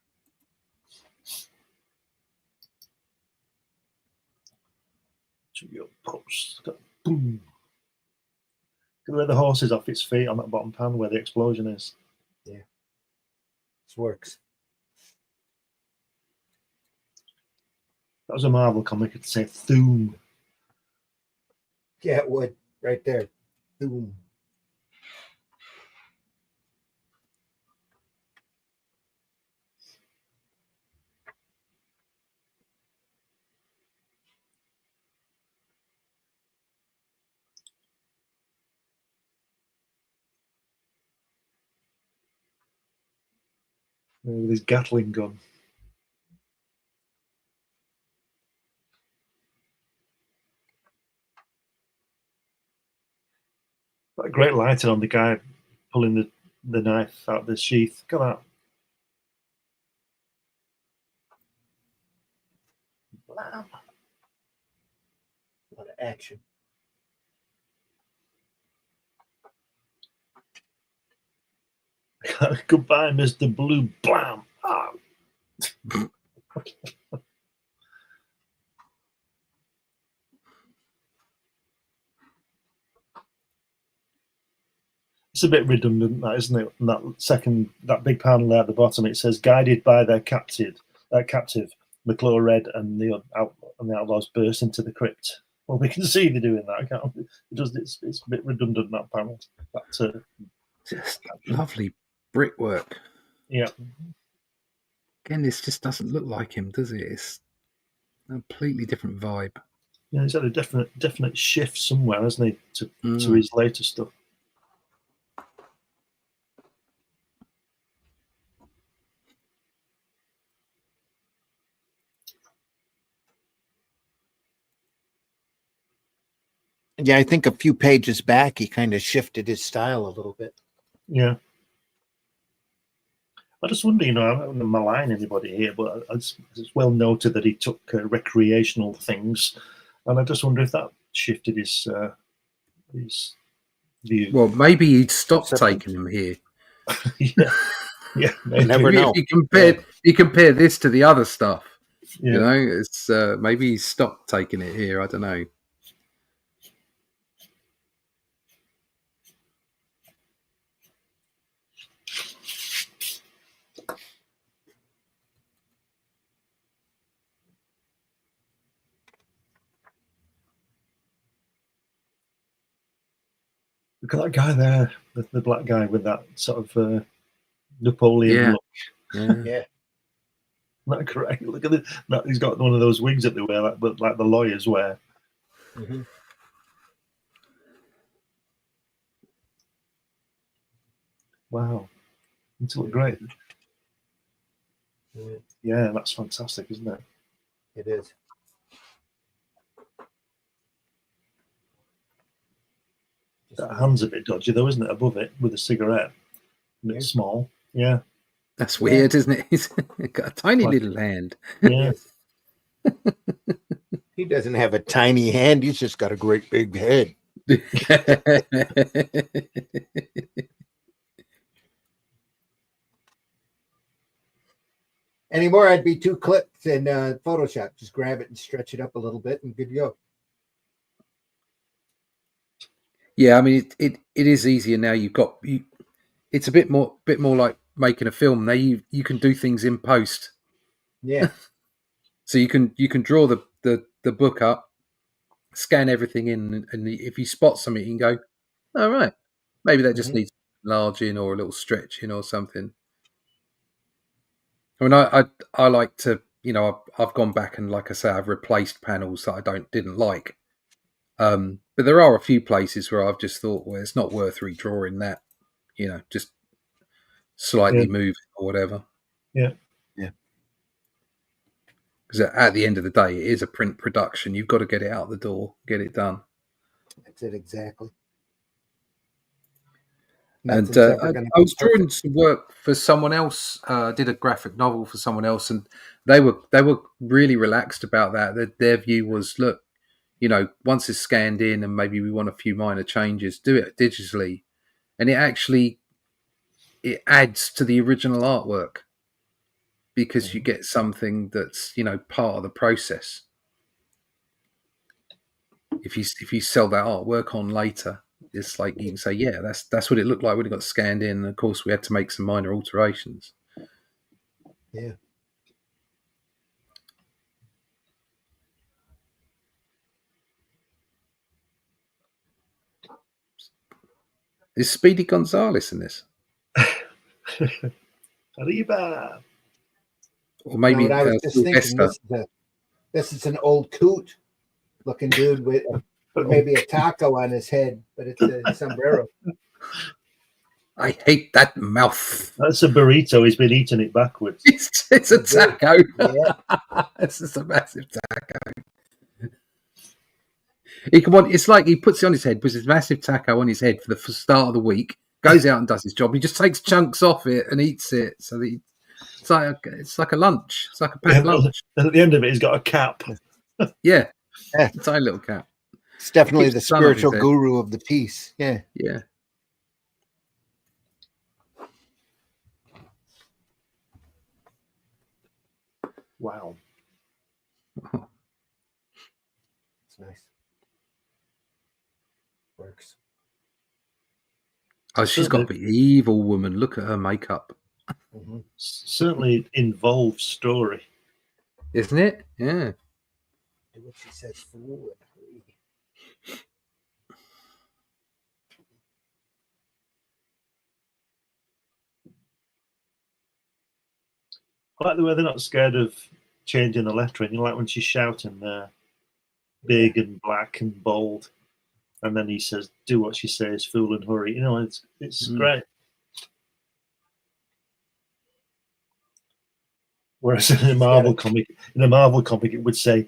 To your post. Boom. Look where the horse is off its feet on that bottom pan where the explosion is. Yeah. This works. That was a Marvel comic. It'd say Thoom. Yeah, it would. Right there. Boom. With his Gatling gun. That great lighting on the guy pulling the knife out of the sheath. Look at that. Blam. A lot of action. Goodbye, Mr. Blue. Blam. Ah. It's a bit redundant, that, isn't it? And that big panel there at the bottom, it says, guided by their captive, McClure Red and the outlaws burst into the crypt. Well, we can see they're doing that, can't we? It's a bit redundant, that panel. Just lovely brickwork. Yeah. Again, this just doesn't look like him, does it? It's a completely different vibe. Yeah, he's had a definite shift somewhere, hasn't he, to his later stuff. Yeah, I think a few pages back, he kind of shifted his style a little bit. Yeah. I just wonder, I don't want to malign anybody here, but it's well noted that he took recreational things, and I just wonder if that shifted his view. Well, maybe he'd stopped taking them here. yeah. You never know. If you compare this to the other stuff, Yeah. it's maybe he stopped taking it here. I don't know. Look at that guy there, the black guy with that sort of Napoleon look. Yeah. Isn't that correct? Look at that. He's got one of those wigs that they wear, like the lawyers wear. Mm-hmm. Wow. It's look great. Yeah, that's fantastic, isn't it? It is. That hand's a bit dodgy, though, isn't it? Above it with a cigarette. And it's small. Yeah. That's weird, isn't it? He's got a tiny little hand. Yeah. He doesn't have a tiny hand. He's just got a great big head. Anymore, I'd be 2 clicks in Photoshop. Just grab it and stretch it up a little bit and good to go. Yeah, I mean, it is easier now. It's a bit more like making a film. Now you can do things in post. Yeah. So you can draw the book up, scan everything in, and if you spot something, you can go, all right, maybe that just needs enlarging or a little stretching or something. I mean, I like to, I've gone back and, like I say, I've replaced panels that I didn't like. But there are a few places where I've just thought, well, it's not worth redrawing that, just slightly move it or whatever. Yeah. Because at the end of the day, it is a print production. You've got to get it out the door, get it done. That's it, exactly. And I was drawing some work for someone else. Did a graphic novel for someone else, and they were really relaxed about that. Their view was, look, once it's scanned in and maybe we want a few minor changes, do it digitally, and it adds to the original artwork because you get something that's part of the process. If you sell that artwork on later, it's like you can say, yeah, that's what it looked like when it got scanned in. And of course, we had to make some minor alterations. Yeah. Is Speedy Gonzales in this? Arriba. Or maybe I was just thinking, this is an old coot looking dude with maybe a taco on his head, but it's a sombrero. I hate that mouth. That's a burrito. He's been eating it backwards. It's a taco. Yeah. This is a massive taco. It's like he puts it on his head, puts his massive taco on his head for the start of the week, goes out and does his job. He just takes chunks off it and eats it. So that it's like a lunch. It's like a packed lunch. And at the end of it, he's got a cap. Yeah. A tiny little cap. It's definitely the spiritual guru of the piece. Yeah. Yeah. Wow. It's nice. Works. Oh, she's got to be evil woman. Look at her makeup. Mm-hmm. Certainly involved story. Isn't it? Yeah. What she says, fool. I like the way they're not scared of changing the lettering. You know, like when she's shouting there, big and black and bold, and then he says, "Do what she says, fool and hurry." You know, it's great. Whereas in a Marvel comic, it would say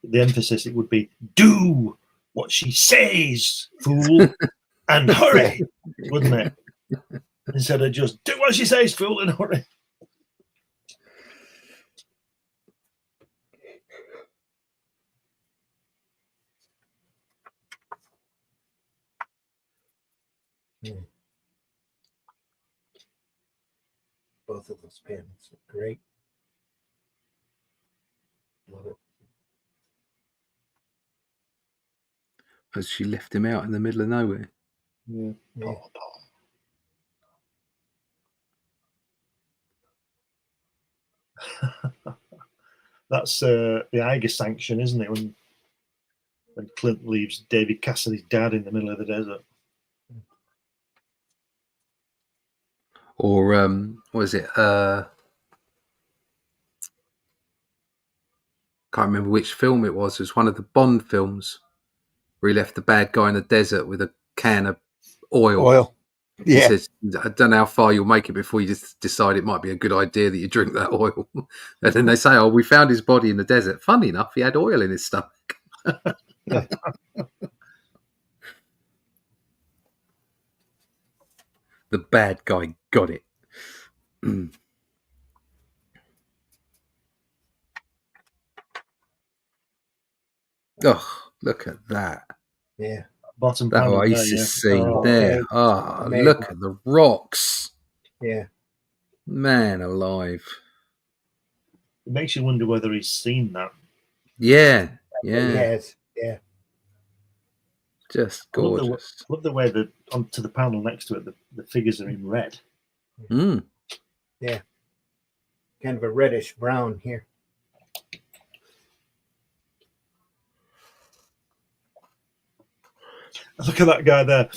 the emphasis. It would be, "Do what she says, fool, and hurry," wouldn't it? Instead of just "Do what she says, fool, and hurry." Both of those panels are great. Love it. As she left him out in the middle of nowhere. Yeah. That's the Eiger sanction, isn't it? When Clint leaves David Cassidy's dad in the middle of the desert. Or what is it? Can't remember which film it was. It was one of the Bond films where he left the bad guy in the desert with a can of oil. He Yeah. says, "I don't know how far you'll make it before you just decide it might be a good idea that you drink that oil." And then they say, "Oh, we found his body in the desert." Funny enough, he had oil in his stomach. The bad guy got it. Oh, look at that. Yeah. Bottom That panel Oasis scene Oh, there. Oh, amazing. look at the rocks. Yeah. Man alive. It makes you wonder whether he's seen that. Yeah. He Yeah. has. Yeah. Just I gorgeous. love the way that onto the panel next to it, the figures are in red. Mm. Yeah. Kind of a reddish brown here. Look at that guy there,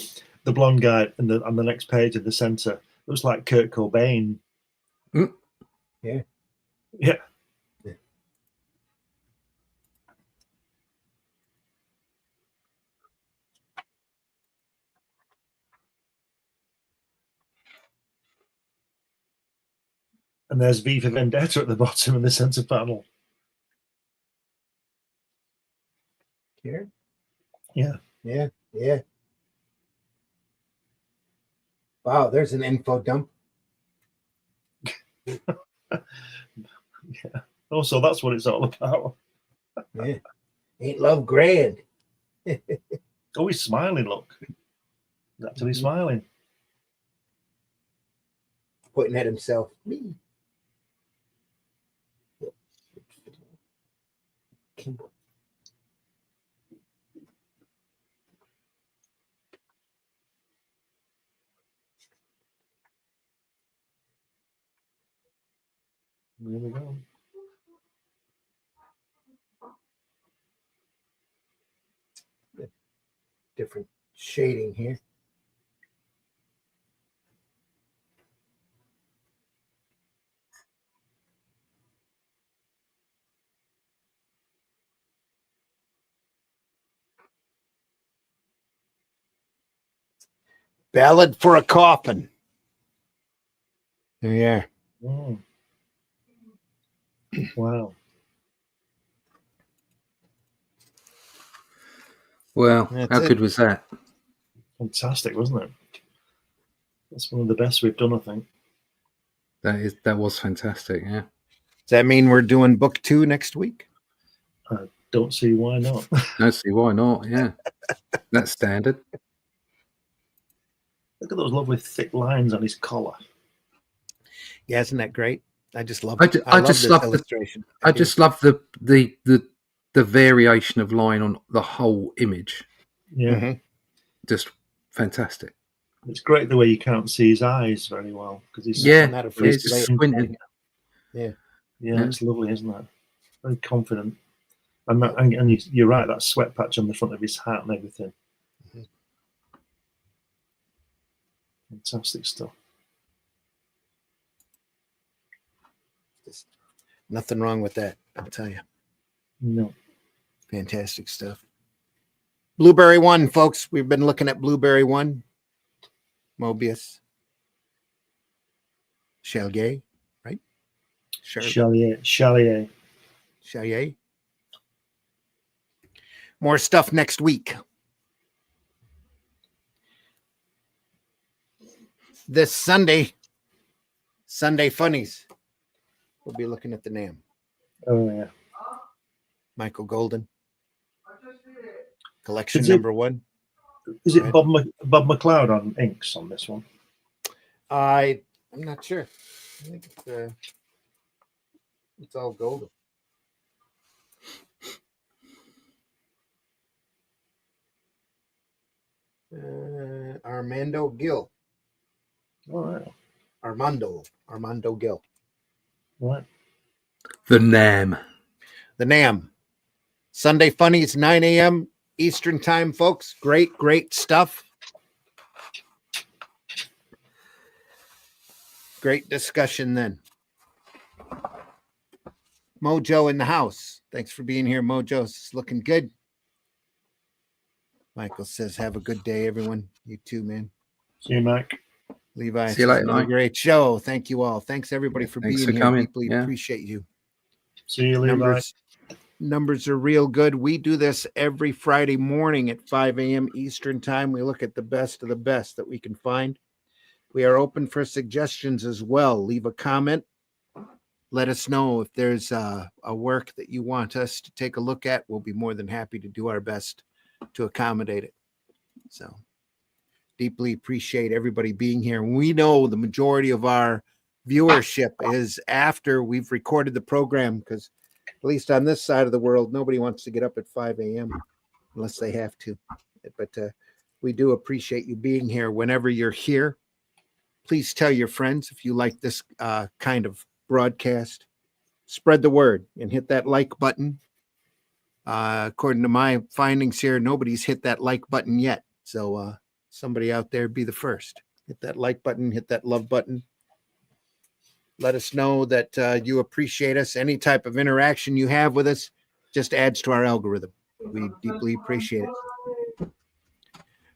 the blonde guy on the next page in the center. Looks like Kurt Cobain. Mm. Yeah. Yeah. And there's V for Vendetta at the bottom in the center panel. Here? Yeah. Yeah. Yeah. Wow, there's an info dump. Yeah. Oh, so that's what it's all about. Yeah. Ain't love grand? Oh, he's smiling, look. He's actually smiling. Pointing at himself. Me. There we go. Different shading here. Ballad for a Coffin. There you are. Mm. Wow. Well, That's how it. good was that? Fantastic, wasn't it? That's one of the best we've done, I think. That was fantastic. Yeah. Does that mean we're doing book 2 next week? I don't see why not. Don't see why not. Yeah. That's standard. Look at those lovely thick lines on his collar. Yeah, isn't that great? I just love I it. just this love illustration. I just love the variation of line on the whole image. Yeah. Mhm. Just fantastic. It's great the way you can't see his eyes very well because he's not afraid it's to say it. squinting. yeah, Yeah. it's lovely, isn't it? Very confident. And you're right, that sweat patch on the front of his hat and everything. Mhm. Fantastic stuff. Just nothing wrong with that, I'll tell you. No. Fantastic stuff. Blueberry 1, folks. We've been looking at Blueberry 1. Moebius. Chalier, right? Chalier. Chalier. More stuff next week. This Sunday Funnies. We'll be looking at the NAM. Oh yeah. Michael Golden. Collection Is it- number 1. Is it Bob McLeod on inks on this one? I'm not sure. I think it's all golden. Armando Gill. All right. Armando Gill. Right. The NAM. The NAM. Sunday Funnies, 9 a.m. Eastern time, folks. Great stuff. Great discussion then. Mojo in the house. Thanks for being here, Mojo. It's looking good. Michael says, have a good day, everyone. You too, man. See you, Mike. Levi, See you later, another Mike. great show. Thank you all. Thanks, everybody, for Thanks being for here. coming. Deeply Yeah. appreciate you. See you, Levi. Numbers are real good. We do this every Friday morning at 5 a.m. Eastern time. We look at the best of the best that we can find. We are open for suggestions as well. Leave a comment. Let us know if there's a work that you want us to take a look at. We'll be more than happy to do our best to accommodate it. So deeply appreciate everybody being here. We know the majority of our viewership is after we've recorded the program, because at least on this side of the world, nobody wants to get up at 5 a.m. unless they have to. But we do appreciate you being here whenever you're here. Please tell your friends if you like this kind of broadcast. Spread the word and hit that like button. According to my findings here, nobody's hit that like button yet. So somebody out there, be the first. Hit that like button, hit that love button. Let us know that you appreciate us. Any type of interaction you have with us just adds to our algorithm. We deeply appreciate it.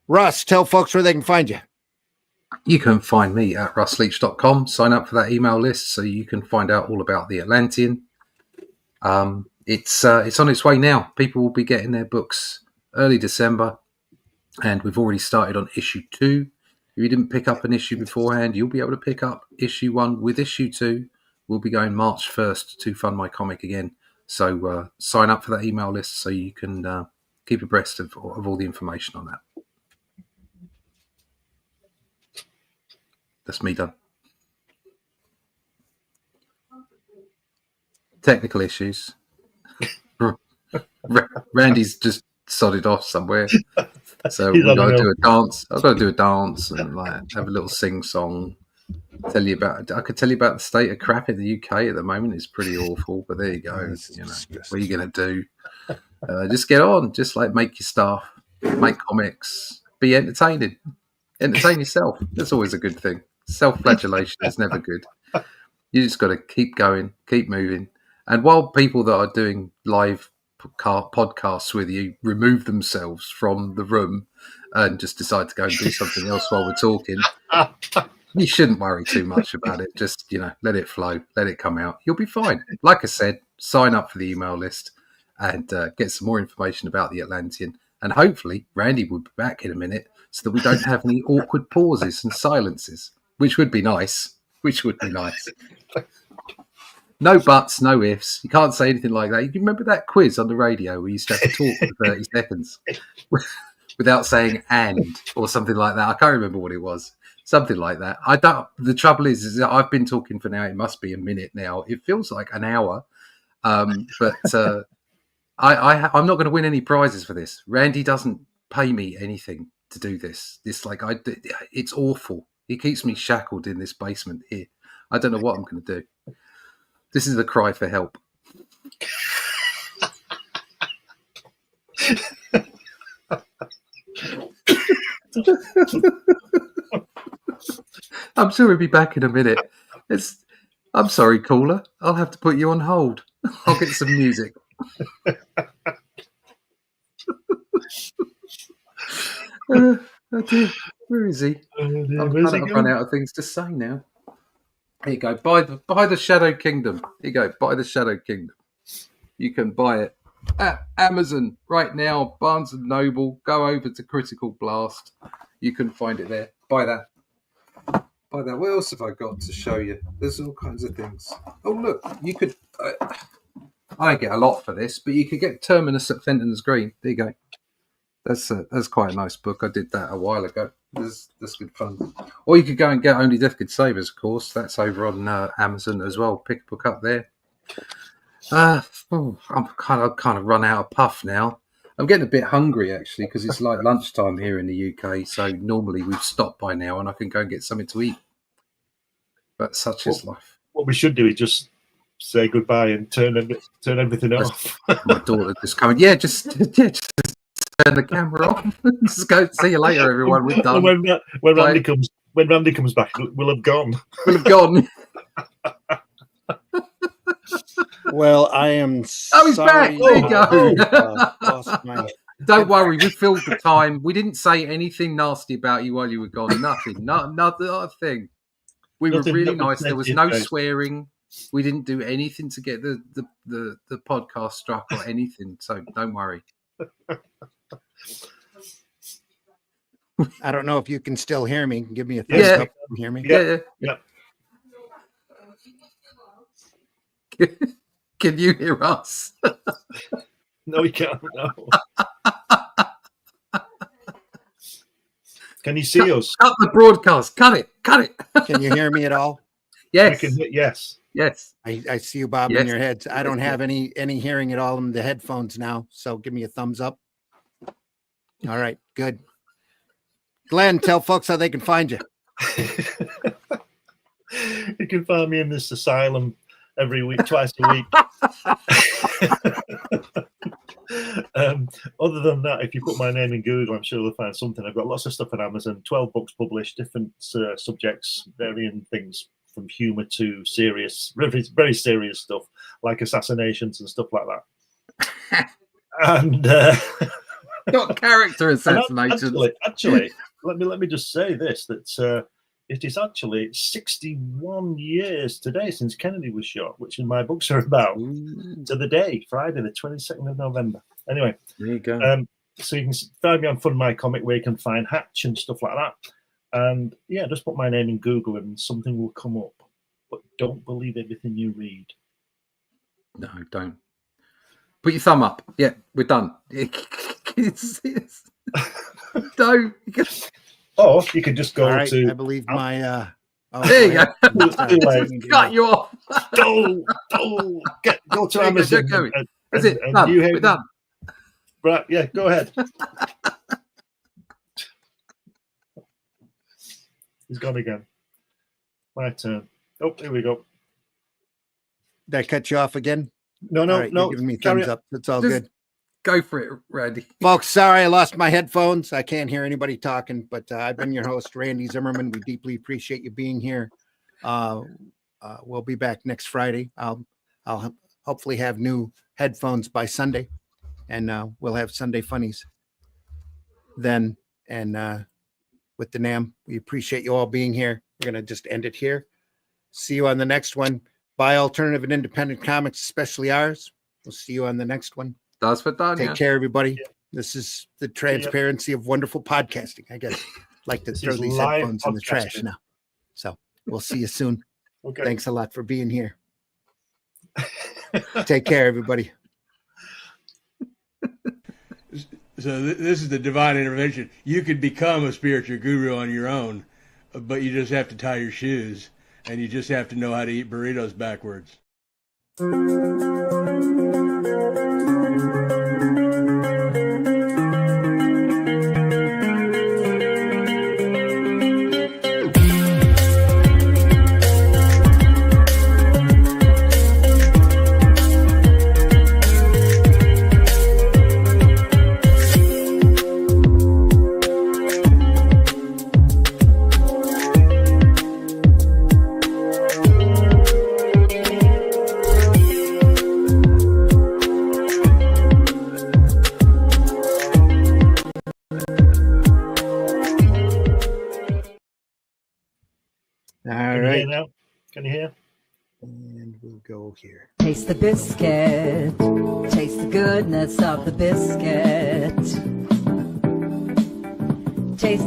Russ, tell folks where they can find you. You can find me at russleach.com. Sign up for that email list so you can find out all about the Atlantean. It's on its way now. People will be getting their books early December, and we've already started on issue 2. If you didn't pick up an issue beforehand, you'll be able to pick up issue 1 with issue 2. We'll be going March 1st to Fund My Comic again. So sign up for that email list so you can keep abreast of all the information on that. That's me done. Technical issues. Randy's just sodded off somewhere. So we've got to do a dance. I've got to do a dance and have a little sing song. I could tell you about the state of crap in the UK at the moment. It's pretty awful, but there you go. What are you going to do? Just get on. Just make your stuff, make comics, be entertaining. Entertain yourself. That's always a good thing. Self-flagellation is never good. You just got to keep going, keep moving. And while people that are doing live podcasts with you remove themselves from the room and just decide to go and do something else while we're talking, you shouldn't worry too much about it. Just, let it flow, let it come out. You'll be fine. Like I said, sign up for the email list and get some more information about the Atlantean. And hopefully Randy will be back in a minute so that we don't have any awkward pauses and silences, which would be nice. No buts, no ifs. You can't say anything like that. You remember that quiz on the radio where you used to have to talk for 30 seconds without saying "and" or something like that? I can't remember what it was. Something like that. I don't. The trouble is that I've been talking for now. It must be a minute now. It feels like an hour. But I'm not going to win any prizes for this. Randy doesn't pay me anything to do this. It's awful. He keeps me shackled in this basement here. I don't know what I'm going to do. This is a cry for help. I'm sure he'll be back in a minute. I'm sorry, caller. I'll have to put you on hold. I'll get some music. Oh dear. Where is he? I'm kind of run out of things to say now. Here you go. Buy the Shadow Kingdom. Here you go. Buy the Shadow Kingdom. You can buy it at Amazon right now. Barnes and Noble. Go over to Critical Blast. You can find it there. Buy that. Buy that. What else have I got to show you? There's all kinds of things. Oh look, you could. I don't get a lot for this, but you could get Terminus at Fenton's Green. There you go. That's quite a nice book. I did that a while ago. That's good fun. Or you could go and get Only Death Could Save Us, of course. That's over on Amazon as well. Pick a book up there. I'm kind of run out of puff now. I'm getting a bit hungry actually because it's like lunchtime here in the UK. So normally we've stopped by now and I can go and get something to eat. But such is life. What we should do is just say goodbye and turn everything off. My daughter just coming. Just turn the camera off. Just go. See you later, everyone. We're done. When Randy comes back, we'll have gone. We'll have gone. Well, I am Oh, he's back. There you go. Lost my... Don't worry, we filled the time. We didn't say anything nasty about you while you were gone. Nothing. Not a thing. We were really nice. There was no swearing. We didn't do anything to get the podcast struck or anything. So don't worry. I don't know if you can still hear me. Give me a thumbs up. Can you hear me? Yeah. Can you hear us? No, we can't. No. Can you see us? Cut the broadcast. Cut it. Can you hear me at all? Yes. Yes. I see you bobbing your heads. I don't have any hearing at all in the headphones now. So give me a thumbs up. All right, good. Glenn, tell folks how they can find you. You can find me in this asylum every week, twice a week. Other than that, if you put my name in Google, I'm sure they'll find something. I've got lots of stuff on Amazon, 12 books published, different subjects, varying things from humor to serious, very, very serious stuff, like assassinations and stuff like that. And not character assassinations. Actually, let me just say this, that it is actually 61 years today since Kennedy was shot, which my books are about. To the day, Friday, the 22nd of November. Anyway, there you go. So you can find me on Fund My Comic, where you can find Hatch and stuff like that. And yeah, just put my name in Google and something will come up. But don't believe everything you read. No, don't. Put your thumb up. Yeah, we're done. Don't. Or you could just go to. I believe my. There you go. Cut you off. Go to Amazon. That's it. Done. We're done. Right. Yeah. Go ahead. He's gone again. My turn. Oh, here we go. Did I cut you off again? No. Right, you're giving me thumbs up. It's all good. Go for it, Randy. Folks, sorry I lost my headphones. I can't hear anybody talking, but I've been your host, Randy Zimmerman. We deeply appreciate you being here. We'll be back next Friday. I'll hopefully have new headphones by Sunday, and we'll have Sunday funnies then. And with the NAM, we appreciate you all being here. We're going to just end it here. See you on the next one. Buy alternative and independent comics, especially ours. We'll see you on the next one. That's for done. Take care, everybody. Yeah. This is the transparency of wonderful podcasting. I guess like to throw these headphones in the trash now. So we'll see you soon. Okay. Thanks a lot for being here. Take care, everybody. So this is the divine intervention. You could become a spiritual guru on your own, but you just have to tie your shoes and you just have to know how to eat burritos backwards. All Can you right. hear now? Can you hear? And we'll go here. Taste the biscuit. Taste the goodness of the biscuit. Taste